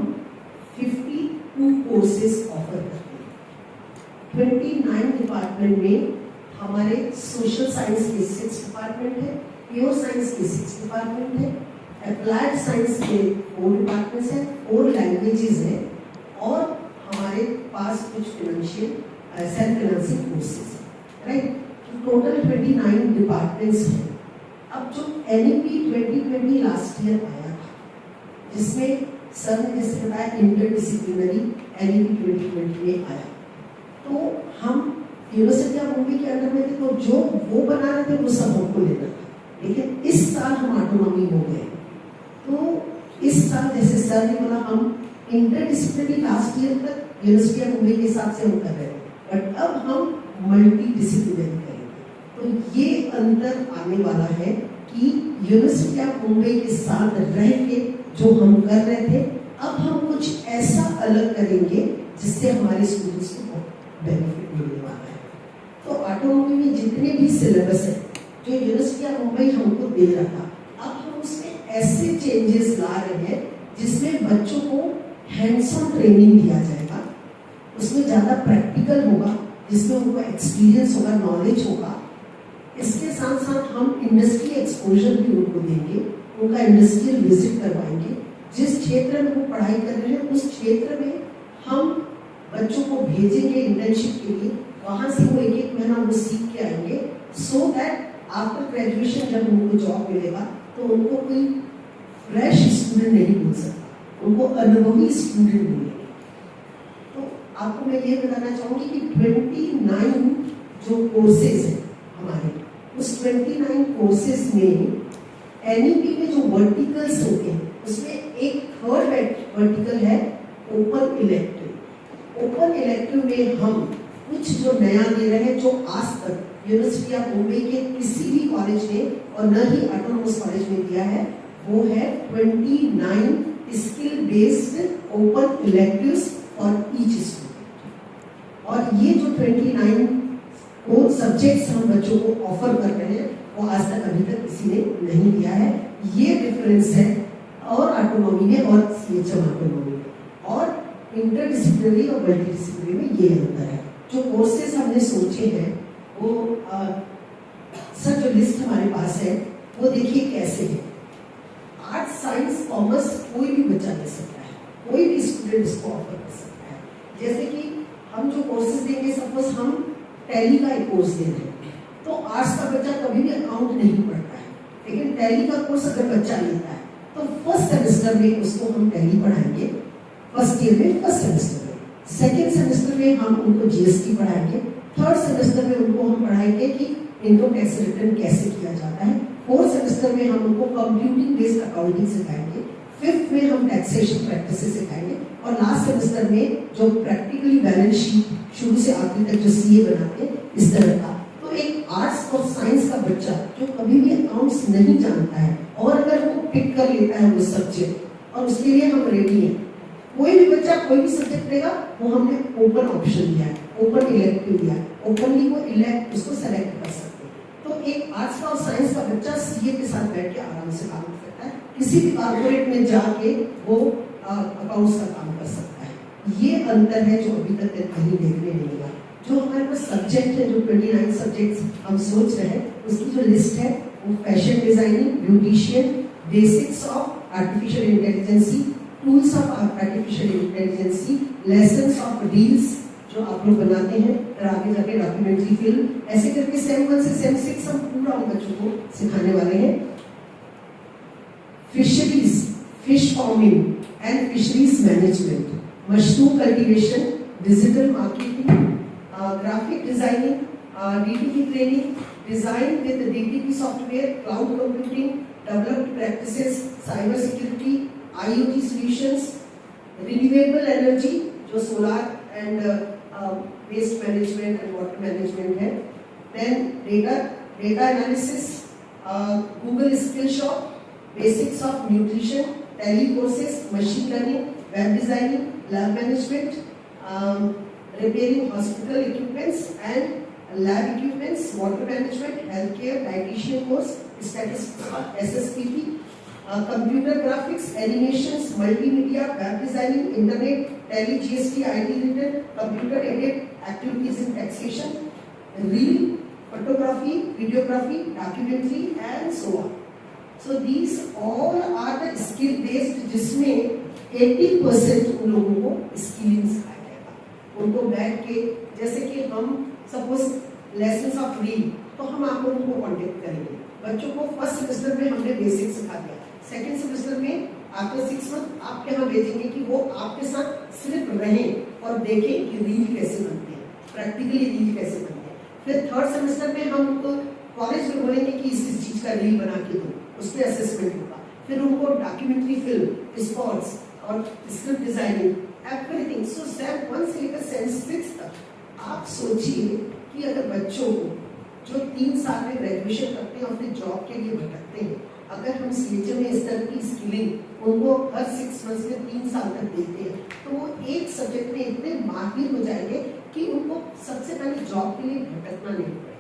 52 कोर्सेज ऑफर करते हैं। 29 डिपार्टमेंट में हमारे सोशल साइंस के 6 डिपार्टमेंट है, प्योर साइंस के 6 डिपार्टमेंट है, अप्लाइड साइंस के 4 डिपार्टमेंट्स हैं, 4 लैंग्वेजेस हैं और हमारे पास कुछ फाइनेंशियल सेल्फ फाइनेंसिंग कोर्सेज हैं, राइट। टोटल 29 डिपार्टमेंट्स हैं। अब जो NEP 2020 लास्ट ईयर आया था जिसमें सर ने जैसे बताया इंटरडिसिप्लिनरी NEP 2020 में आया, तो हम यूनिवर्सिटी ऑफ मुंबई के अंदर में थे तो जो वो बना रहे थे वो सब हमको लेना था। लेकिन इस साल हम ऑटोनॉमी हो गए, तो इस साल जैसे सर ने बोला हम इंटरडिसिप्लिनरी लास्ट ईयर तक यूनिवर्सिटी ऑफ मुंबई के हिसाब से हम कर रहे थे, बट अब हम मल्टी डिसिप्लिनरी करेंगे। तो ये अंतर आने वाला है कि यूनिवर्सिटी ऑफ मुंबई के साथ रह के जो हम कर रहे थे अब हम कुछ ऐसा अलग करेंगे जिससे हमारे स्टूडेंट्स को बेनिफिट मिलने वाला है। तो ऑटोनॉमी में जितने भी सिलेबस है जो यूनिवर्सिटी ऑफ मुंबई हमको दे रहा था, अब हम उसमें ऐसे चेंजेस ला रहे हैं जिसमें बच्चों को हैंड्स ऑन ट्रेनिंग दिया जाएगा, उसमें ज़्यादा प्रैक्टिकल होगा, जिसमें उनको एक्सपीरियंस होगा, नॉलेज होगा। इसके साथ साथ हम इंडस्ट्री एक्सपोजर भी उनको देंगे, उनका इंडस्ट्रियल विजिट करवाएंगे। जिस क्षेत्र में वो पढ़ाई कर रहे हैं उस क्षेत्र में हम बच्चों को भेजेंगे इंटर्नशिप के लिए, वहाँ से वो 1-1 महीना वो सीख के आएंगे, सो दैट आफ्टर ग्रेजुएशन जब उनको जॉब मिलेगा तो उनको कोई फ्रेश स्टूडेंट नहीं मिल सकता, उनको अनुभवी स्टूडेंट मिलेंगे। तो आपको मैं ये बताना चाहूँगी कि 29 जो कोर्सेज हैं हमारे, उस 29 कोर्सेज में NEP में जो वर्टिकल्स होते हैं उसमें एक 3rd वर्टिकल है ओपन इलेक्टिव। ओपन इलेक्टिव में हम कुछ जो नया दे रहे हैं जो आज तक यूनिवर्सिटी ऑफ मुंबई के किसी भी कॉलेज ने और न ही ऑटोनोमस कॉलेज में दिया है, वो है 29 skill based open electives for each student. और ये जो 29 वो सब्जेक्ट्स हम बच्चों को ऑफर कर रहे हैं वो आज तक अभी तक किसी ने नहीं दिया है। ये डिफरेंस है और ऑटोनॉमी में और CHM ऑटोनॉमी में, और इंटरडिसिप्लिनरी और मल्टीडिसिप्लिनरी में ये अंतर है। जो कोर्सेज हमने सोचे हैं वो सर जो लिस्ट हमारे पास है वो देखिए कैसे है। आर्ट्स, साइंस, कॉमर्स कोई भी बच्चा ले सकता है, कोई भी स्टूडेंट इसको ऑफर कर सकता है। जैसे कि हम जो कोर्सेज देंगे, सपोज हम टैली का एक कोर्स दे रहे हैं। तो आर्ट्स का बच्चा कभी भी अकाउंट नहीं पढ़ता है, लेकिन टैली का कोर्स अगर बच्चा लेता है तो फर्स्ट सेमेस्टर में उसको हम टैली पढ़ाएंगे, फर्स्ट ईयर में, फर्स्ट सेमेस्टर में। सेकेंड सेमेस्टर में हम उनको जीएसटी पढ़ाएंगे, थर्ड सेमेस्टर में उनको हम पढ़ाएंगे कि इनकम टैक्स रिटर्न कैसे किया जाता है, फोर्थ सेमेस्टर में हम उनको कंप्यूटिंग बेस्ड अकाउंटिंग सिखाएंगे, फिफ्थ में हम टैक्सेशन प्रैक्टिसेस सिखाएंगे, और लास्ट सेमेस्टर में जो प्रैक्टिकली बैलेंस शीट शुरू से आखिर तक जो सीए बनाते हैं, इस तरह का। तो एक आर्ट्स और साइंस का बच्चा जो कभी भी अकाउंट्स नहीं जानता है और अगर वो पिक कर लेता है वो सब्जेक्ट, और उसके लिए हम रेडी हैं। कोई भी बच्चा कोई भी सब्जेक्ट लेगा, वो हमने ओपन ऑप्शन दिया है, ओपन इलेक्टिव दिया है, ओपनली वो इलेक्ट उसको सेलेक्ट कर सकते हैं। तो एक आर्ट्स का और साइंस का बच्चा सीए के साथ बैठ के आराम से काम कर सकता है, किसी भी कॉर्पोरेट में जाके वो अकाउंट्स का काम कर सकता है। ये अंतर है जो अभी तक कहीं देखने नहीं मिला। जो हमारे पास सब्जेक्ट है, जो 29 सब्जेक्ट्स हम सोच रहे हैं, उसकी जो लिस्ट है वो fashion designing, beautician, basics of artificial intelligence, tools of artificial intelligence, lessons of deals जो आप लोग बनाते हैं, फिर आगे जाके डॉक्यूमेंट्री फिल्म, ऐसे करके सेम 1 से सेम 6 हम पूरा उन बच्चों को सिखाने वाले हैं। Fisheries, fish farming and fisheries management, mushroom cultivation, digital marketing, graphic designing, DTP training, design with DTP software, cloud computing, developed practices, cyber security, IoT solutions, renewable energy जो solar and waste management and water management है, then data analysis, Google skill shop, basics of nutrition, tele courses, machine learning, web designing, lab management, repairing hospital equipments and lab equipments, water management, healthcare, dietitian course, statistics, SSPP, computer graphics, animations, multimedia, web designing, internet, tele, GST, IT related, computer aided activities in taxation, reel, photography, videography, documentary, and so on. So these all are the skill based, जिसमें 80% उन लोगों को skilling सिखाया जाएगा। उनको बैठ के, जैसे कि हम सपोज लेसन्स ऑफ रीड, तो हम आप लोगों को कॉन्टेक्ट करेंगे। बच्चों को फर्स्ट सेमेस्टर में हमने बेसिक सिखा दिया, सेकेंड सेमेस्टर में आफ्टर 6 मंथ आपके यहाँ भेजेंगे कि वो आपके साथ सिर्फ रहें और देखें कि रील कैसे बनते हैं, प्रैक्टिकली रील कैसे बनते हैं। फिर थर्ड सेमेस्टर में हम उनको कॉलेज में बोलेंगे कि इस चीज का रील बना के दो, उस पर असेसमेंट होगा। फिर उनको डॉक्यूमेंट्री फिल्म, स्पोर्ट्स और script designing, everything. So same 1 से लेकर सेम 6 तक आप सोचिए कि अगर बच्चों को जो 3 साल में ग्रेजुएशन करते हैं और फिर जॉब के लिए भटकते हैं, अगर हम सीएचए में इस तरह की स्किलिंग उनको हर 6 मंथ्स में 3 साल तक देते हैं, तो वो एक सब्जेक्ट में इतने माहिर हो जाएंगे कि उनको सबसे पहले जॉब के लिए भटकना नहीं पड़ेगा।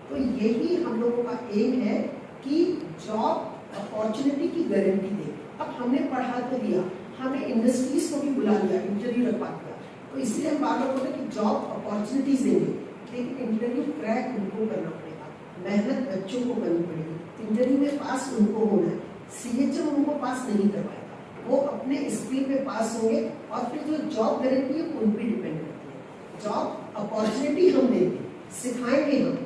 तो यही हम लोगों का एम है कि जॉब अपॉर्चुनिटी की गारंटी दे। अब हमने पढ़ा तो दिया, हमें इंडस्ट्रीज को भी बुला लिया, इंटरव्यू रखवा दिया, तो इसलिए हम बार बार बोलते हैं कि जॉब अपॉर्चुनिटीज देंगे, लेकिन इंटरव्यू क्रैक उनको करना पड़ेगा, मेहनत बच्चों को करनी पड़ेगी, इंटरव्यू में पास उनको होना है। सीएचए उनको पास नहीं करवाएगा, वो अपने स्किल पे पास होंगे और फिर जो जॉब गारंटी है उन पर डिपेंड करती है। जॉब अपॉर्चुनिटी हम देंगे, सिखाएंगे हम।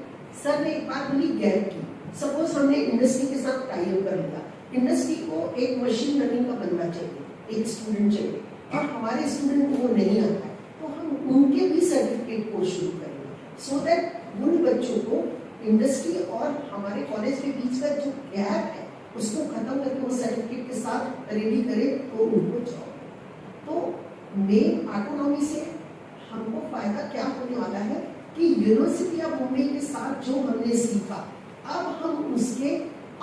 सर ने एक बात बोली गैप की, सपोज हमने इंडस्ट्री के साथ टाई अप कर लिया, इंडस्ट्री को एक मशीन लर्निंग का बंदा चाहिए, एक स्टूडेंट चाहिए, और हमारे स्टूडेंट को वो नहीं आता है, तो हम उनके भी सर्टिफिकेट कोर्स शुरू करेंगे, सो दैट उन बच्चों को इंडस्ट्री और हमारे कॉलेज के बीच का जो गैप है उसको खत्म करके वो सर्टिफिकेट के साथ रेडी करे तो उनको जॉब। तो मेन ऑटोनॉमी से हमको फायदा क्या होने वाला है कि यूनिवर्सिटी ऑफ मुंबई के साथ जो हमने सीखा, अब हम उसके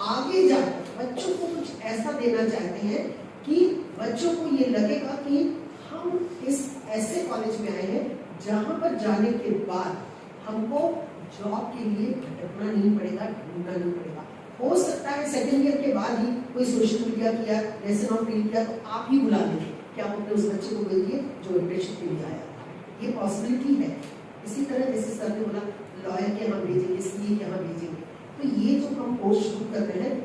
आगे जाकर बच्चों को कुछ ऐसा देना चाहते हैं कि बच्चों को ये लगेगा कि हम इस ऐसे कॉलेज में आए हैं जहाँ पर जाने के बाद हमको जॉब के लिए भटकना नहीं पड़ेगा, ढूंढना नहीं पड़ेगा। हो सकता है सेकेंड ईयर के बाद ही कोई सोशल मीडिया किया, लेसन ऑफ फील किया, तो आप ही बुला लेंगे कि आप अपने उस बच्चे को बोल दिए जो इंटर्नशिप के लिए आया था। ये पॉसिबिलिटी है। इसी तरह जैसे सर ने बोला लॉयर के यहाँ भेजेंगे, सीए के यहाँ भेजेंगे, तो ये जो हम कोर्स शुरू कर रहे हैं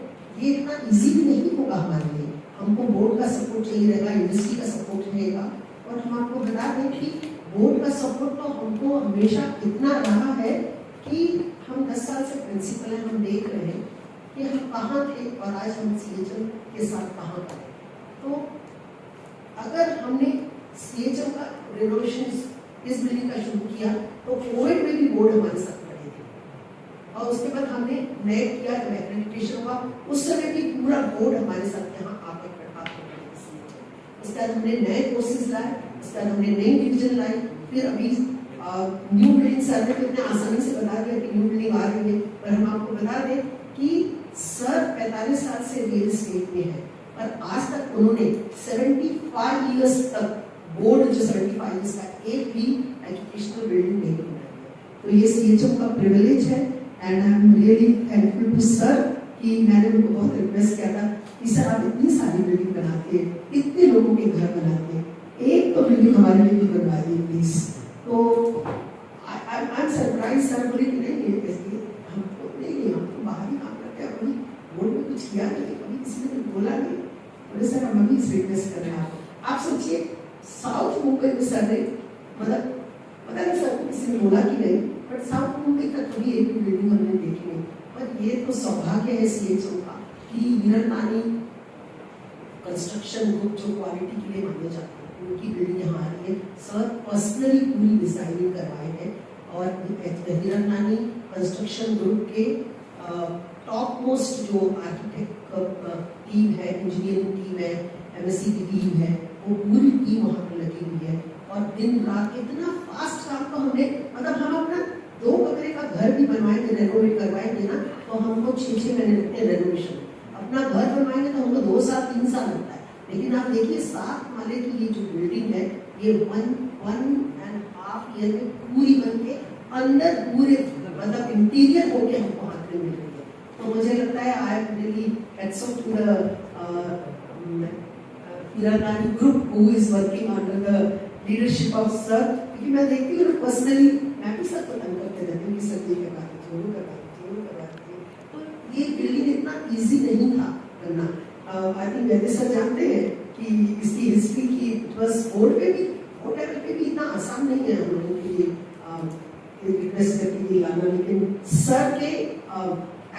ये इतना ईजी भी नहीं होगा हमारे लिए। हमको बोर्ड का सपोर्ट चाहिए रहेगा, इंडस्ट्री का सपोर्ट रहेगा, और हम आपको बता दें कि बोर्ड का सपोर्ट तो हमको हमेशा इतना रहा है कि हम 10 साल से प्रिंसिपल हैं, हम देख रहे हैं कि हम कहाँ थे और आज हम CHM के साथ कहाँ पर हैं। तो अगर हमने CHM का रेनोवेशन इस बिल्डिंग का शुरू किया तो कोविड में भी बोर्ड हमारे साथ खड़े थे और उसके बाद हमने नए किया जब एक्रेडिटेशन हुआ उस समय भी पूरा बोर्ड हमारे साथ यहाँ आके खड़े थे। उसके बाद हमने नए कोर्सेज लाए, उसके बाद हमने नई डिवीजन लाई, फिर अभी न्यू बिल्डिंग सर ने इतने आसानी से बता दिया कि न्यू बिल्डिंग आ रही है, पर हम आपको बता दें कि सर 45 साल से रियल एस्टेट में है और आज तक उन्होंने 75 इयर्स तक बोर्ड जो 75 इयर्स का एक भी एजुकेशनल बिल्डिंग नहीं बनाई है। तो ये CHM का प्रिविलेज है and I am really thankful to sir कि मैंने उनको बहुत रिक्वेस्ट किया था कि सर आप इतनी सारी बिल्डिंग बनाते हैं, इतने लोगों के घर बनाते हैं, एक तो बिल्डिंग हमारे लिए भी बनवा दी प्लीज। तो आई एम सरप्राइज, सर बोले कि नहीं कैसे हमको नहीं, हम तो बाहर ही काम करते हैं, कभी बोर्ड में कुछ किया नहीं, कभी किसी ने कुछ बोला नहीं। बोले सर हम अभी रिक्वेस्ट कर रहे हैं आप सोचिए साउथ मुंबई में सर ने मतलब पता नहीं सर को किसी ने बोला कि नहीं, बट साउथ मुंबई का कभी एक भी बिल्डिंग हमने देखी नहीं। पर ये तो सौभाग्य है CHM का कि हिरनमानी कंस्ट्रक्शन ग्रुप जो क्वालिटी के लिए माने जाते हैं उनकी बिल्डिंग यहाँ आ रही है। सर पर्सनली पूरी डिजाइनिंग करवाए हैं और हिरनमानी कंस्ट्रक्शन ग्रुप के टॉप मोस्ट जो आर्किटेक्ट टीम है, इंजीनियरिंग टीम है, MSc की टीम है, वो पूरी टीम वहाँ पर लगी हुई है और दिन रात इतना फास्ट काम तो हमने मतलब हम अपना 2 बकरे का घर भी बनवाएंगे, रेनोवेट करवाएंगे ना तो हमको 6-6 महीने लगते हैं रेनोवेशन। अपना घर बनवाएंगे तो हमको 2 साल 3 साल लगता है, लेकिन आप देखिए 7 माले की ये जो बिल्डिंग है ये 1.5 ईयर में पूरी बन के अंदर पूरे मतलब इंटीरियर होके हमको हाथ में मिल रही है। तो मुझे लगता है I am really hats off to the Hiranmani group who is working under the leadership of sir, क्योंकि मैं देखती हूँ पर्सनली मैं भी सर को तंग करते रहती हूँ कि सर ये करवा दीजिए, वो करवा दीजिए। तो ये बिल्डिंग इतना इजी नहीं था करना। आई थिंक वैसे सर जानते हैं कि इसकी हिस्ट्री की बस बोर्ड पे भी बोर्ड लेवल पे भी इतना आसान नहीं है हम लोगों के लिए रिक्वेस्ट करके लाना, लेकिन सर के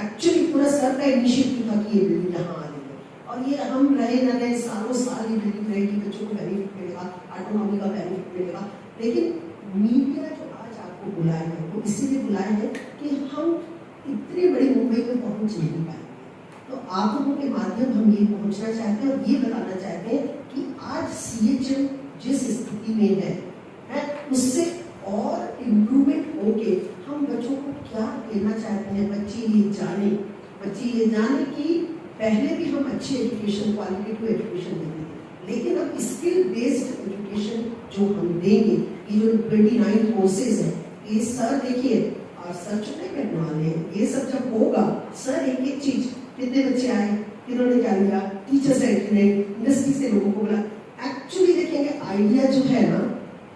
एक्चुअली पूरा सर का इनिशिएटिव था कि ये बिल्डिंग यहाँ आ रही है और ये हम रहे न रहे सालों साल ये बिल्डिंग रहेगी, बच्चों को बेनिफिट मिलेगा, ऑटोनॉमी का बेनिफिट मिलेगा। लेकिन मीडिया जो आज आपको बुलाया है वो इसीलिए बुलाया है कि हम इतनी बड़ी मुंबई में पहुंच नहीं पाए, तो आप लोगों के माध्यम हम ये पहुंचना चाहते हैं और ये बताना चाहते हैं कि आज CHM जिस स्थिति में है उससे और इम्प्रूवमेंट होके हम बच्चों को क्या देना चाहते हैं। बच्चे ये जाने कि पहले भी हम अच्छी एजुकेशन, क्वालिटेटिव एजुकेशन देते थे, लेकिन अब स्किल बेस्ड एजुकेशन जो हम देंगे, ये जो 29 कोर्सेज हैं, ये सर देखिए और सर चुने करने वाले हैं, ये सब जब होगा सर एक एक चीज कितने बच्चे आए, किन्होंने क्या लिया, टीचर्स है कि नहीं, इंडस्ट्री से लोगों को बोला, एक्चुअली देखेंगे आइडिया जो है ना,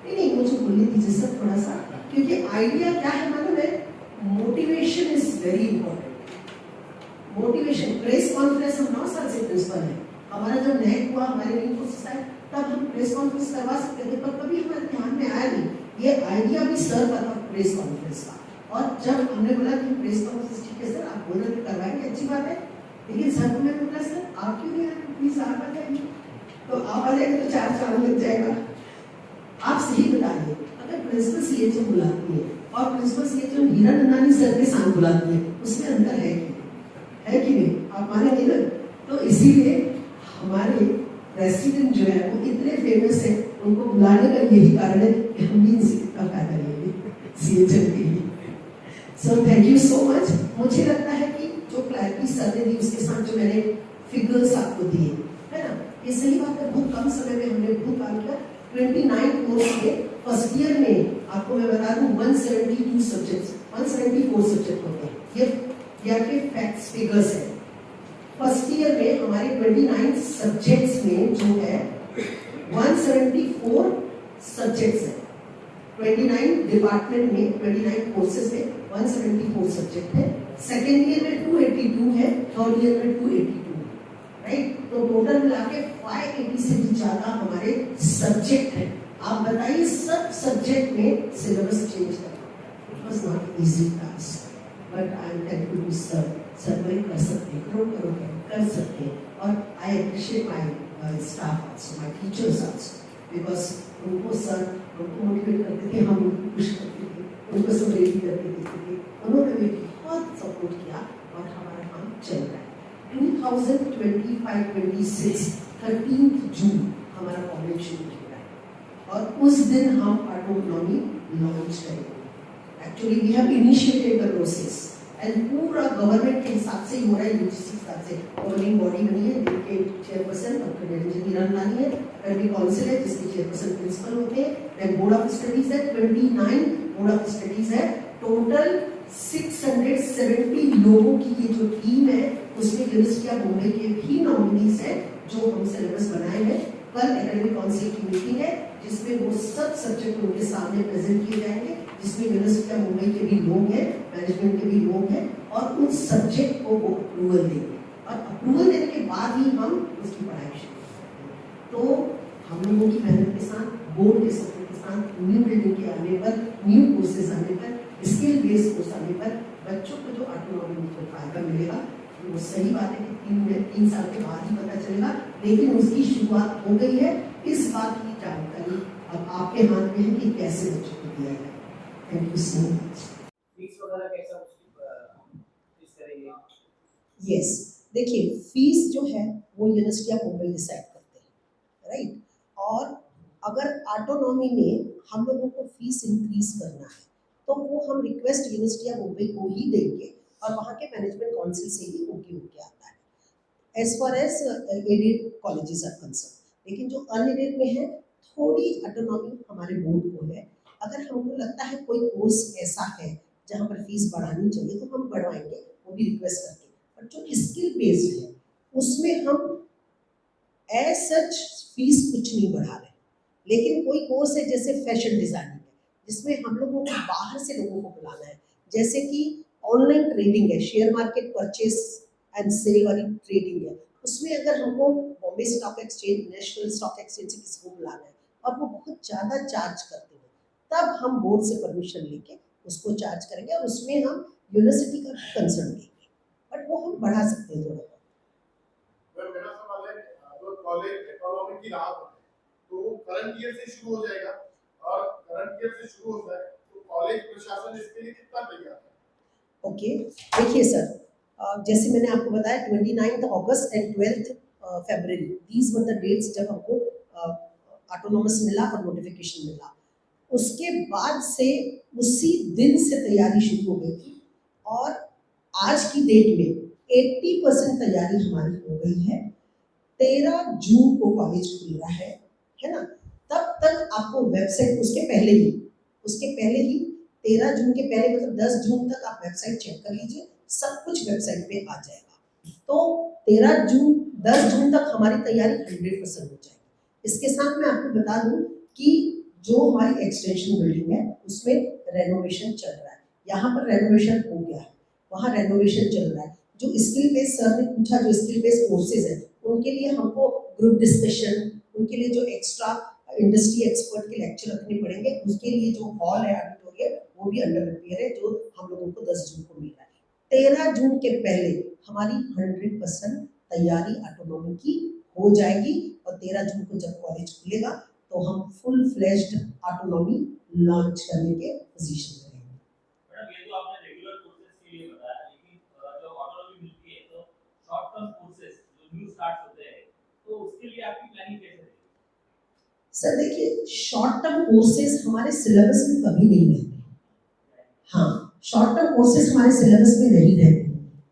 नहीं मुझे बोलने दीजिए सर थोड़ा सा, क्योंकि आइडिया क्या है मालूम है, motivation is very important. Motivation, press conference हम 9 साल से प्रिंसिपल है, हमारा जब नैक हुआ हमारे न्यू कोर्सेस आए तब हम प्रेस कॉन्फ्रेंस करवा सकते थे, पर कभी हमारे ध्यान में आया नहीं। ये आइडिया भी सर का था प्रेस कॉन्फ्रेंस का, और जब हमने बोला कि प्रेस कॉन्फ्रेंस ठीक है सर आप बोल रहे करवाएंगे, अच्छी बात है, लेकिन सर को मैंने बोला सर आप क्यों नहीं आ रहे, प्लीज आप आ जाइए। तो आप आ जाएंगे तो 4 साल लग जाएगा। आप सही बताइए, अगर प्रिंसिपल CHM बुलाती है और प्रिंसिपल CHM हिरनमानी सर के साथ बुलाती है, उसमें अंतर है कि नहीं? आप मानेंगे ना? तो इसीलिए हमारे रेसिडेंट जो है वो इतने फेमस है, उनको बुलाने का यही कारण है कि हम भी इनसे कितना फायदा लेंगे CHM के लिए। So thank you so much. मुझे लगता है कि जो क्लैरिटी सर ने दी उसके साथ जो मैंने फिगर्स आपको दिए है ना, ये सही बात है, बहुत कम समय में हमने बहुत काम किया। 29 कोर्स के फर्स्ट ईयर में आपको मैं बता दूं 172 सब्जेक्ट्स, 174 सब्जेक्ट होते हैं, ये के फैक्ट्स फिगर्स है। फर्स्ट ईयर में हमारे 29 सब्जेक्ट्स में जो है 174 सब्जेक्ट्स है, 29 डिपार्टमेंट में 29 कोर्सेज में 174 सब्जेक्ट है। सेकेंड ईयर में 282 है, थर्ड ईयर में 282, राइट? तो टोटल मिला के 580 से भी ज्यादा हमारे सब्जेक्ट है। आप बताइए सब सब्जेक्ट में सिलेबस चेंज करना, it was not easy task, but I am thankful to sir, वही कर सकते हैं, करो कर सकते हैं। और I appreciate my staff also, my teachers also, because उनको सर हमको मोटिवेट करते थे, हम उनको पुश करते थे, उनको समझाइए करते थे, उन्होंने भी बहुत सपोर्ट किया और हमारा काम चल रहा है। 2025-26 13 जून हमारा कॉलेज शुरू हो रहा है और उस दिन हम ऑटोनॉमी लॉन्च करेंगे। Actually we have initiated the process and पूरा गवर्नमेंट के हिसाब से ही हो रहा है, यूजीसी के हिसाब से गवर्निंग बॉडी बनी है जिनके चेयरपर्सन डॉक्टर निरंजन हीरालानी है, एकेडमिक काउंसिल है जिसके चेयरपर्सन प्रिंसिपल होते हैं, देन बोर्ड ऑफ स्टडीज है, 29 बोर्ड ऑफ स्टडीज है, टोटल 670 लोगों की ये जो टीम है उसमें यूनिवर्सिटी ऑफ बॉम्बे के भी नॉमिनीज हैं जो हम सिलेबस बनाए हैं। कल एकेडमिक काउंसिल की मीटिंग है जिसमें वो सब सब्जेक्ट उनके सामने प्रेजेंट किए जाएंगे, जिसमें यूनिवर्सिटी ऑफ मुंबई के भी लोग हैं, मैनेजमेंट के भी लोग हैं और उन सब्जेक्ट को वो अप्रूवल देंगे और अप्रूवल देने के बाद ही हम उसकी पढ़ाई शुरू करेंगे। तो हम लोगों की मेहनत के साथ, बोर्ड के सपोर्ट के साथ, न्यू बिल्डिंग के आने पर, न्यू कोर्सेज आने पर, स्किल बेस्ड कोर्स आने पर बच्चों को जो ऑटोनॉमी में जो फायदा मिलेगा वो सही बात है कि 3 साल के बाद ही पता चलेगा, लेकिन उसकी शुरुआत हो गई है। इस बात की जानकारी अब आपके हाथ में है कि कैसे बच्चों को दिया जाए। Thank you so much. Fees वगैरह कैसा फीस करेंगे? यस, देखिए फीस जो है वो यूनिवर्सिटी ऑफ मुंबई डिसाइड करते हैं, राइट। और अगर ऑटोनॉमी में हम लोगों को फीस इंक्रीज करना है तो वो हम रिक्वेस्ट यूनिवर्सिटी ऑफ मुंबई को ही देंगे और वहाँ के मैनेजमेंट काउंसिल से ही ओके होके आता है as far as aided colleges are concern. लेकिन जो अनएडेड में है थोड़ी ऑटोनॉमी हमारे बोर्ड को है। अगर हमको लगता है कोई कोर्स ऐसा है जहाँ पर फीस बढ़ानी चाहिए तो हम बढ़वाएंगे, वो भी रिक्वेस्ट करके। बट जो स्किल बेस्ड है उसमें हम एज सच फीस कुछ नहीं बढ़ा रहे, लेकिन कोई कोर्स है जैसे फैशन डिजाइनिंग है जिसमें हम लोगों को बाहर से लोगों को बुलाना है, जैसे कि ऑनलाइन ट्रेडिंग है, share market purchase and sale वाली ट्रेडिंग है, उसमें अगर हमको Bombay stock exchange, national stock exchange से किसी को बुलाना है और वो बहुत ज़्यादा चार्ज करते हैं, तब हम बोर्ड से परमिशन लेके उसको चार्ज करेंगे और उसमें हम यूनिवर्सिटी का कंसर्न लेंगे, बट वो हम बढ़ा सकते हैं थोड़ा। मेरा सवाल है, अगर कॉलेज इकोनॉमी की राह पर है तो करंट ईयर से शुरू हो जाएगा और करंट ईयर से शुरू होता है तो कॉलेज प्रशासन इसके लिए कितना तैयार है? ओके, देखिए सर, जैसे मैंने आपको बताया 29 August and 12 February, these were the dates जब हमको ऑटोनॉमस मिला और नोटिफिकेशन मिला। उसके बाद से उसी दिन से तैयारी शुरू हो गई थी और आज की डेट में 80% तैयारी हमारी हो गई है। 13 जून को कॉलेज खुल रहा है ना। तब तक आपको वेबसाइट, उसके पहले ही 13 जून के पहले मतलब 10 जून तक आप वेबसाइट चेक कर लीजिए, सब कुछ वेबसाइट पे आ जाएगा। तो 10 जून तक हमारी तैयारी 100% हो जाएगी। इसके साथ मैं आपको बता दूं कि जो हमारी एक्सटेंशन बिल्डिंग है उसमें रेनोवेशन चल रहा है। यहाँ पर रेनोवेशन हो गया है, वहाँ रेनोवेशन चल रहा है। जो स्किल बेस्ड, सर ने पूछा, जो स्किल बेस्ड कोर्सेज है उनके लिए हमको ग्रुप डिस्कशन, उनके लिए जो एक्स्ट्रा इंडस्ट्री एक्सपर्ट के लेक्चर रखने पड़ेंगे, उसके लिए जो हॉल है, ऑडिटोरियम, वो भी अंडर रिपेयर है, जो हम लोगों को 10 जून को मिल रहा है। 13 जून के पहले हमारी 100% तैयारी ऑटोनॉमी की हो जाएगी और 13 जून को जब कॉलेज खुलेगा तो हम फुल फ्लेज्ड ऑटोनॉमी लॉन्च करने के पोजीशन में रहेंगे। मैडम, ये तो आपने रेगुलर कोर्सेज के लिए बताया, लेकिन जब ऑटोनॉमी मिलती है तो शॉर्ट टर्म कोर्सेज जो न्यू स्टार्ट होते हैं तो उसके लिए आपकी प्लानिंग कैसे रहेगी? सर देखिए, शॉर्ट टर्म कोर्सेज हमारे सिलेबस में कभी नहीं रहते। हाँ, शॉर्ट टर्म कोर्सेज हमारे सिलेबस में नहीं रहते।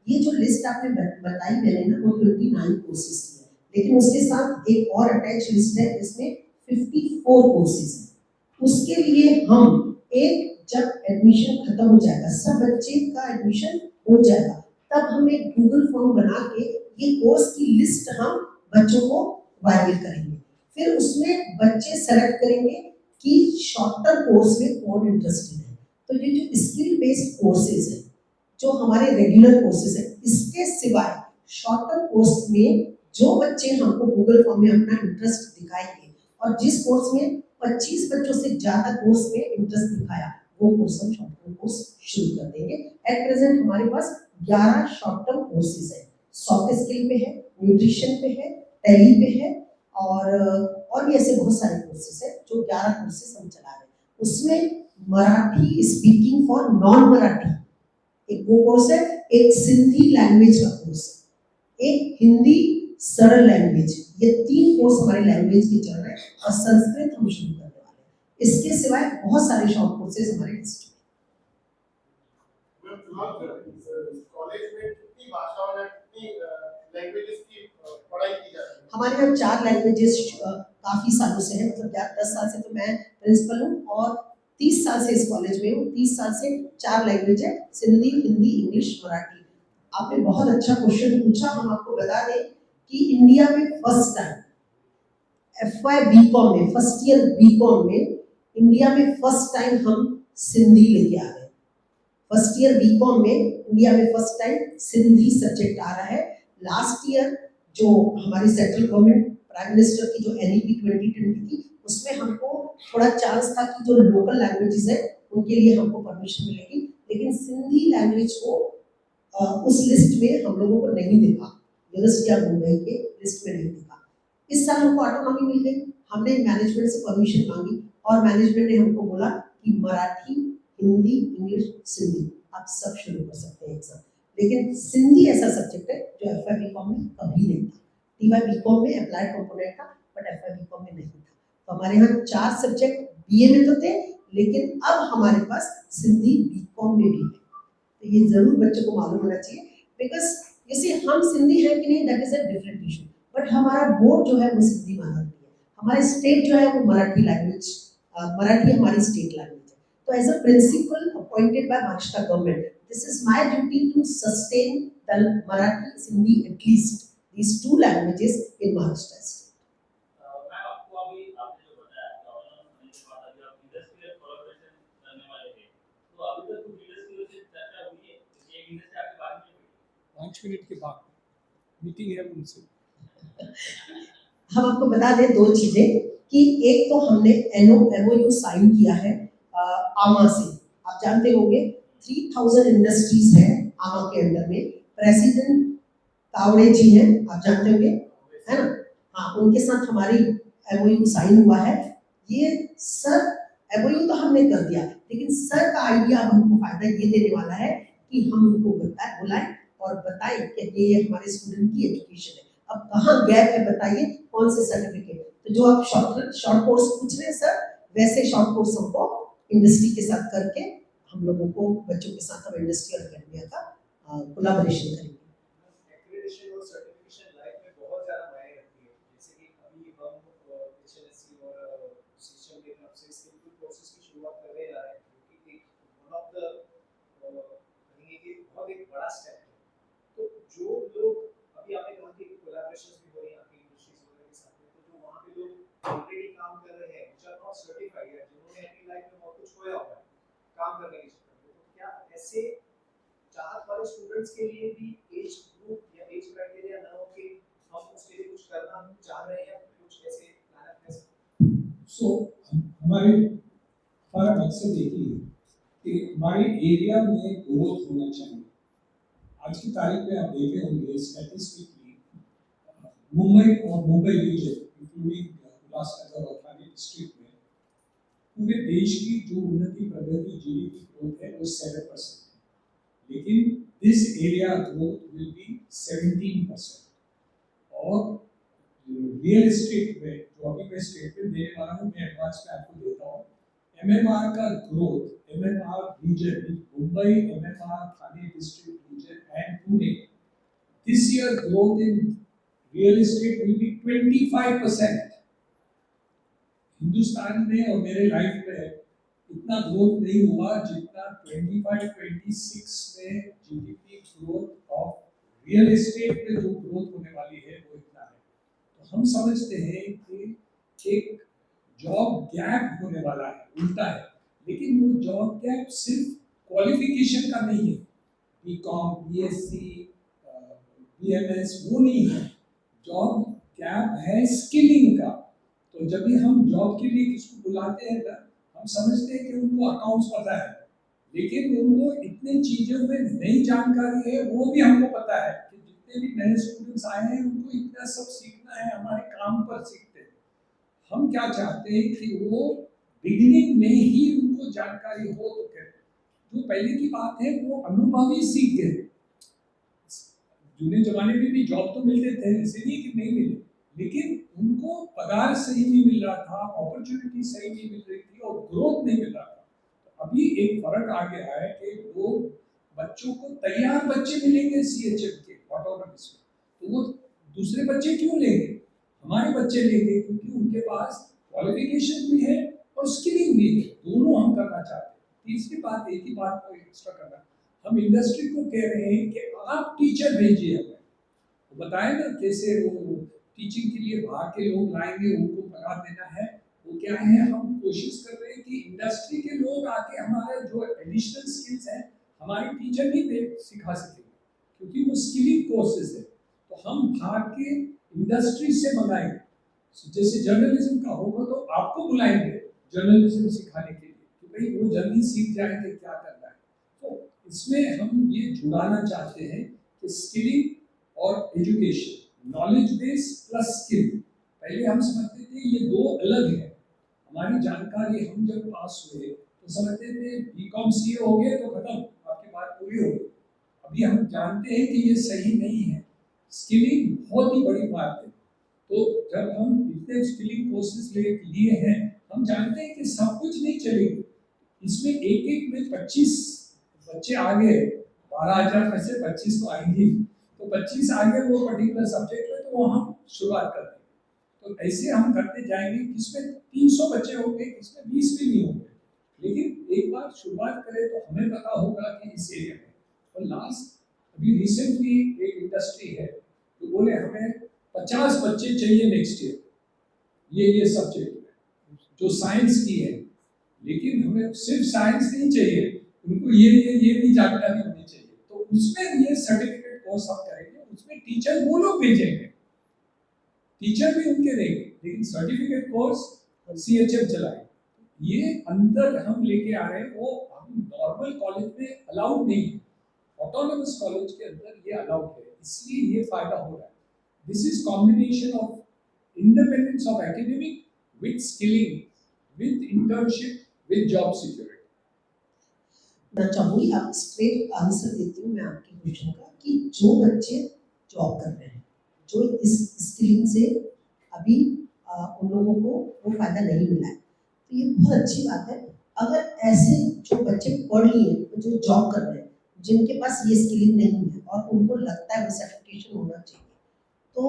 ये जो लिस्ट आपने बताई मैंने ना, वो 29 कोर्सेज की है, लेकिन उसके साथ एक और अटैच लिस्ट है जिसमें 54 कोर्सेज है। उसके लिए हम जब एडमिशन खत्म हो जाएगा, सब बच्चे का एडमिशन हो जाएगा, तब हम एक गूगल फॉर्म बना के ये कोर्स की लिस्ट हम बच्चों को वायरल करेंगे। फिर उसमें बच्चे सेलेक्ट करेंगे कि शॉर्ट टर्म कोर्स में कौन इंटरेस्टेड है। तो ये जो स्किल बेस्ड कोर्सेज है, जो हमारे रेगुलर कोर्सेज है, इसके सिवाय शॉर्ट टर्म कोर्स में जो बच्चे हमको गूगल फॉर्म में अपना इंटरेस्ट दिखाएंगे और जिस कोर्स में 25 बच्चों से ज्यादा कोर्स में इंटरेस्ट दिखाया, वो कोर्स हम शॉर्ट टर्म कोर्स शुरू कर देंगे। एट प्रेजेंट हमारे पास 11 शॉर्ट टर्म कोर्सेज है, सॉफ्ट स्किल पे है, न्यूट्रिशन पे है, टैली पे है और भी ऐसे बहुत सारे कोर्सेज है जो 11 कोर्सेज हम चला रहे हैं। उसमें Marathi speaking for non Marathi एक वो कोर्स है, एक सिंधी लैंग्वेज का कोर्स है, एक हिंदी सरल लैंग्वेज, ये 3 कोर्स हमारे लैंग्वेज के चल रहे हैं और संस्कृत हम शुरू करने वाले हैं। इसके सिवाय बहुत सारे शॉर्ट कोर्सेज हमारे डिस्ट्रिक्ट कॉलेज में कितनी भाषाओं में कितनी लैंग्वेजेस की पढ़ाई की जाती है? हमारे यहाँ 4 लैंग्वेजेस काफी सालों से है, मतलब 10 साल से तो मैं प्रिंसिपल हूँ और 30 साल से इस कॉलेज में हूँ। 30 साल से 4 लैंग्वेज है, सिंधी, हिंदी, इंग्लिश, मराठी। आपने बहुत अच्छा क्वेश्चन पूछा। हम आपको बता दें कि इंडिया में फर्स्ट टाइम FY BCom में, फर्स्ट ईयर BCom में इंडिया में फर्स्ट टाइम हम सिंधी लेके आ रहे हैं। फर्स्ट ईयर BCom में इंडिया में फर्स्ट टाइम सिंधी सब्जेक्ट आ रहा है। लास्ट ईयर जो हमारी सेंट्रल गवर्नमेंट प्राइम मिनिस्टर की जो NEP 2020 थी, उसमें हमको थोड़ा चांस था कि जो लोकल लैंग्वेजेस है उनके लिए हमको परमिशन मिलेगी, लेकिन सिंधी लैंग्वेज को उस लिस्ट में हम लोगों को नहीं देखा, यूनिवर्सिटी ऑफ मुंबई के लिस्ट में नहीं देखा। इस साल हमको ऑटोनॉमी मिल गई, हमने मैनेजमेंट से परमिशन मांगी और मैनेजमेंट ने हमको बोला कि मराठी, हिंदी, इंग्लिश, सिंधी आप सब शुरू कर सकते हैं एग्जाम। लेकिन सिंधी ऐसा सब्जेक्ट है जो FY BCom में कभी नहीं था। TY BCom में अप्लाइड कंपोनेंट था, बट FY BCom में नहीं था। तो हमारे यहाँ 4 सब्जेक्ट BA में तो थे, लेकिन अब हमारे पास सिंधी BCom में भी है। तो ये जरूर बच्चों को मालूम होना चाहिए, बिकॉज जैसे हम सिंधी है कि नहीं that is a different issue, but हमारा बोर्ड जो है वो सिंधी माइनॉरिटी है, हमारे स्टेट जो है वो मराठी लैंग्वेज, मराठी हमारी स्टेट लैंग्वेज है। तो as a principal appointed by Maharashtra government, this is my duty to sustain the Marathi, Sindhi, at least these 2 languages in Maharashtra state. Ma'am आपको अभी आपने जो बताया कि ऑटोनॉमस होने के बाद अभी आप इंडस्ट्रियल कोलैबोरेशन करने वाले हैं, तो अभी तक कुछ इंडस्ट्रियल से चर्चा हुई है? ये इंडस्ट्री आपके बारे में हुई? 5 मिनट के बाद मीटिंग है उनसे। हम आपको बता दें 2 चीजें कि एक तो हमने MOU साइन किया है आमा से। आप जानते होंगे 3000 इंडस्ट्रीज है आमा के अंडर में। प्रेसिडेंट तावड़े जी हैं, आप जानते होंगे, है ना? हाँ, उनके साथ हमारी MOU साइन हुआ है। ये सर MOU तो हमने कर दिया, लेकिन सर का आइडिया अब हमको फायदा ये देने वाला है कि हम उनको बुलाएं और बताएं कि ये हमारे स्टूडेंट की एजुकेशन है। अब कहाँ गैप है बताइए, कौन से सर्टिफिकेट? तो जो आप शॉर्ट कोर्स पूछ रहे हैं सर, वैसे शॉर्ट कोर्स हमको इंडस्ट्री के साथ करके हम लोगों को, बच्चों के साथ हम इंडस्ट्रियल एकेडमिया का कोलैबोरेशन करेंगे। एक्रेडिटेशन और सर्टिफिकेशन लाइफ में बहुत ज़्यादा मायने रखती है। जैसे कि अभी हम HLSC और सिस्टम के तरफ से स्किल कोर्सेज की शुरुआत कर रहे हैं, जो कि एक वन ऑफ द कहेंगे कि बहुत एक बड़ा स्टेप है। तो जो लोग अभी आपने कहा कि कोलैबोरेशंस भी हो रही हैं आपकी इंडस्ट्रीज वगैरह के साथ में, तो जो वहाँ पे लोग ऑलरेडी काम कर रहे हैं, जो नॉट सर्टिफाइड या जिन्होंने अपनी लाइफ में बहुत कुछ खोया हुआ है काम करने के चक्कर में, तो क्या ऐसे चाहत वाले स्टूडेंट्स के लिए भी एज ग्रुप या एज क्राइटेरिया ना हो कि हम उसके लिए कुछ करना चाह रहे हैं या कुछ ऐसे प्लान कर सकते हैं? सो हमारा मकसद एक ही है कि हमारे एरिया में ग्रोथ होना चाहिए। आज की तारीख में आप देखे होंगे statistically Mumbai region including Ulhasnagar और ठाणे डिस्ट्रिक्ट में पूरे देश की जो उन्नति प्रगति GDP ग्रोथ है वो 7% है, लेकिन this area growth will be 17%। और रियल एस्टेट में जो अभी मैं स्टेटमेंट देने वाला हूँ, मैं एडवांस में आपको देता हूँ। MMR का growth, MMR region, Mumbai MMR Thane district region and Pune, this year growth in real estate will be 25%। Hindustan में और मेरे लाइफ में इतना ग्रोथ नहीं हुआ जितना 25-26 में GDP growth of real estate में जो ग्रोथ होने वाली है वो इतना है। तो हम समझते हैं कि एक जॉब गैप होने वाला है, उल्टा है, लेकिन वो जॉब गैप सिर्फ क्वालिफिकेशन का नहीं है, BCom, BSc, BMS वो नहीं है, जॉब गैप है स्किलिंग का। तो जब भी हम जॉब के लिए किसको बुलाते हैं ना, हम समझते हैं कि उनको अकाउंट्स पता है, लेकिन उनको इतनी चीजों में नई जानकारी है, वो भी हमको पता है कि जितने भी नए स्टूडेंट्स आए हैं उनको इतना सब सीखना है, हमारे काम पर सीखते हैं। हम क्या चाहते हैं कि वो बिगिनिंग में ही उनको जानकारी हो, तो फिर जो पहले की बात है वो अनुभवी सीख गए। जूने जमाने में भी जॉब तो मिलते थे, ऐसे नहीं कि नहीं मिले, लेकिन उनको पगार सही नहीं मिल रहा था, अपॉर्चुनिटी सही नहीं मिल रही थी और ग्रोथ नहीं मिल रहा था। तो अभी एक फर्क आ गया है कि वो बच्चों को तैयार बच्चे मिलेंगे सीएचएम के ऑटोनॉमस में, तो वो दूसरे बच्चे क्यों लेंगे, हमारे बच्चे लेंगे, क्योंकि उनके पास क्वालिफिकेशन भी है और स्किलिंग भी है, दोनों हम करना चाहते हैं। तीसरी बात, एक ही बात को एक्स्ट्रा करना, हम इंडस्ट्री को कह रहे हैं कि आप टीचर भेजिए हमें, वो बताए ना कैसे वो टीचिंग के लिए बाहर के लोग लाएंगे, उनको पगार देना है। वो क्या है, हम कोशिश कर रहे हैं कि इंडस्ट्री के लोग आके हमारे जो एडिशनल स्किल्स हैं हमारे टीचर भी सिखा सकेंगे, क्योंकि वो स्किलिंग कोर्सेज है। तो हम बाहर के इंडस्ट्री से मंगाएंगे, जैसे जर्नलिज्म का होगा तो आपको बुलाएंगे जर्नलिज्म सिखाने के लिए, कि भाई वो जल्दी सीख जाएंगे क्या करना है। तो इसमें हम ये जुड़ाना चाहते हैं कि स्किलिंग और education, knowledge base plus skill. पहले हम समझते थे ये दो अलग है, हमारी जानकारी, हम जब पास हुए तो समझते थे बीकॉम सीए हो गए तो खत्म, आपकी बात पूरी हो गई। अभी हम जानते हैं कि ये सही नहीं है, स्किलिंग बहुत ही बड़ी बात है। तो जब हम इतने स्किलिंग कोर्सेज लिए हैं, हम जानते हैं कि सब कुछ नहीं चलेगा, इसमें एक एक में 25 बच्चे आ गए, 12,000 में से 25 तो आएंगे, तो 25 आ गए वो पर्टिकुलर सब्जेक्ट में, तो वो हम शुरुआत करते हैं। तो ऐसे हम करते जाएंगे, किसमें 300 बच्चे होंगे, किसमें 20 भी नहीं होंगे, लेकिन एक बार शुरुआत करें तो हमें पता होगा कि इस एरिया में। और लास्ट अभी रिसेंटली एक इंडस्ट्री है तो बोले हमें 50 बच्चे चाहिए नेक्स्ट ईयर, ये सब्जेक्ट में जो साइंस की है, लेकिन हमें सिर्फ साइंस नहीं चाहिए, उनको ये भी जानकारी होनी चाहिए। तो उसमें ये सर्टिफिकेट कोर्स हम करेंगे, उसमें टीचर वो लोग भेजेंगे, टीचर भी उनके रहेंगे, लेकिन सर्टिफिकेट कोर्स सीएचएम चलाएंगे। ये अंतर हम लेके आ रहे हैं, वो हम नॉर्मल कॉलेज में अलाउड नहीं है, ऑटोनॉमस कॉलेज के अंदर ये अलाउड है, इसलिए ये फायदा हो रहा है। This is combination of independence of academic with skilling, with internship, with job security. मैं चाहूँगी आप स्ट्रेट आंसर देती हूँ मैं आपके क्वेश्चन का, कि जो बच्चे जॉब कर रहे हैं, जो इस स्किलिंग से अभी उन लोगों को वो फायदा नहीं मिला है, तो ये बहुत अच्छी बात है। अगर ऐसे जो बच्चे पढ़ लिए, जो जॉब कर रहे हैं, जिनके पास ये स्किलिंग नहीं है और उनको लगता है वो सर्टिफिकेशन होना चाहिए, तो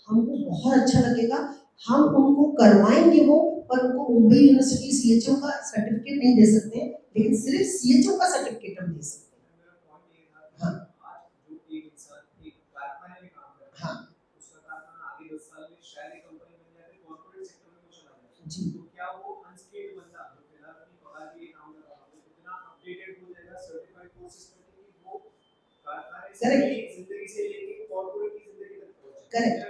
हमको बहुत अच्छा लगेगा, हम उनको करवाएंगे वो, पर उनको मुंबई यूनिवर्सिटी सीएचओ का सर्टिफिकेट नहीं दे सकते हैं, लेकिन सिर्फ सीएचओ का सर्टिफिकेट हम दे सकते हैं। मेरा पॉइंट ये था हाँ। आज जो एक इंसान एक कारखाने में काम कर रहा है, हाँ। उसका कारखाना आगे 10 साल में शायद एक कंपनी बन जाए, कॉर्पोरेट सेक्टर में वो चला जाए, जी। तो क्या वो अनस्किल्ड बंदा जो फिलहाल अपनी पगार के लिए काम कर रहा है उतना अपडेटेड हो जाएगा सर्टिफाइड कोर्सेज करके कि वो कारखाने से जिंदगी से लेके कॉर्पोरेट की जिंदगी तक पहुंचे? करेक्ट।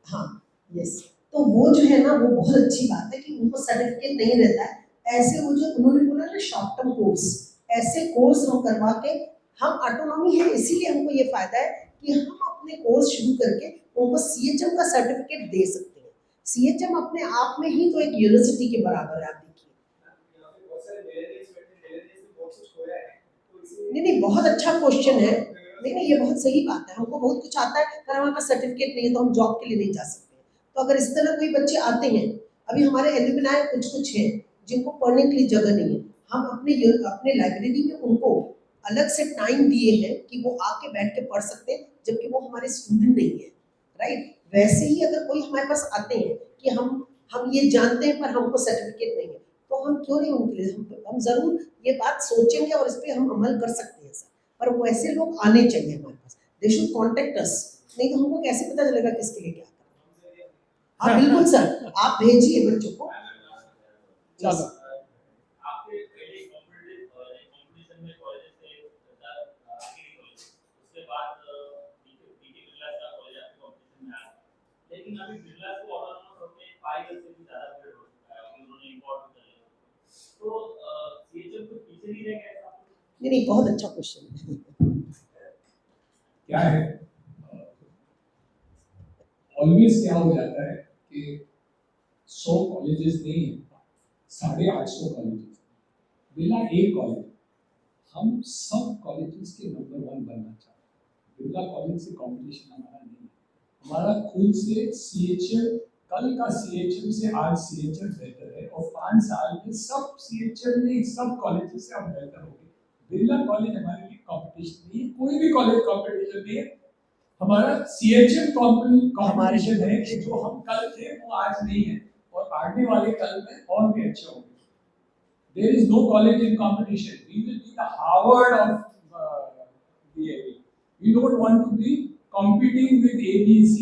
हाँ, यस। तो वो जो है ना, वो बहुत अच्छी बात है कि उनको सर्टिफिकेट नहीं रहता है। ऐसे वो जो उन्होंने बोला ना शॉर्ट टर्म कोर्स, ऐसे कोर्स हम करवा के, हम ऑटोनॉमी है इसीलिए हमको ये फायदा है कि हम अपने कोर्स शुरू करके उनको सीएचएम का सर्टिफिकेट दे सकते हैं। सीएचएम अपने आप में ही तो एक यूनिवर्सिटी के बराबर है, आप देखिए। नहीं, बहुत अच्छा क्वेश्चन है। नहीं, ये बहुत सही बात है। हमको बहुत कुछ आता है, पर हमारे पास सर्टिफिकेट नहीं है तो हम जॉब के लिए नहीं जा सकते। तो अगर इस तरह कोई बच्चे आते हैं, अभी हमारे एल्यूमिनाई कुछ हैं जिनको पढ़ने के लिए जगह नहीं है, हम अपने लाइब्रेरी में उनको अलग से टाइम दिए हैं कि वो आके बैठ के पढ़ सकते हैं, जबकि वो हमारे स्टूडेंट नहीं है, राइट। वैसे ही अगर कोई हमारे पास आते हैं कि हम ये जानते हैं पर हमको सर्टिफिकेट नहीं है, तो हम क्यों नहीं उनके लिए, हम जरूर ये बात सोचेंगे और इस पर हम अमल कर सकते हैं सर। पर वैसे लोग आने चाहिए हमारे पास, दे शुड कॉन्टेक्ट अस, नहीं तो हमको कैसे पता चलेगा किसके लिए क्या करना है। हाँ बिल्कुल सर, आप भेजिए बच्चों को। चलो आपके पहले कंपटीशन में कॉलेज से उसके बाद बीके बिरला का कॉलेज आपके कंपटीशन में आया, लेकिन अभी बिरला को ऑटोनॉमस होके नहीं, बहुत अच्छा क्वेश्चन है। क्या है, ऑलवेज क्या हो जाता है कि 100 कॉलेजेस नहीं है, 850 कॉलेजेस, बिरला एक कॉलेज, हम सब कॉलेजेस के नंबर 1 बनना चाहते हैं। बिरला कॉलेज से कंपटीशन हमारा नहीं है, हमारा खुद से CHM, कल का CHM से आज CHM बेहतर है और 5 साल में सब CHM में सब कॉलेजेस से हम बेहतर हो गए। बिरला कॉलेज हमारे लिए कंपटीशन नहीं है, कोई भी कॉलेज कंपटीशन नहीं है, हमारा CHM कंपटीशन है कि जो हम कल थे वो आज नहीं है और आने वाले कल में और भी अच्छे होंगे। There is no college in competition. We will be the Harvard of DAV. We don't want to be competing with ABC.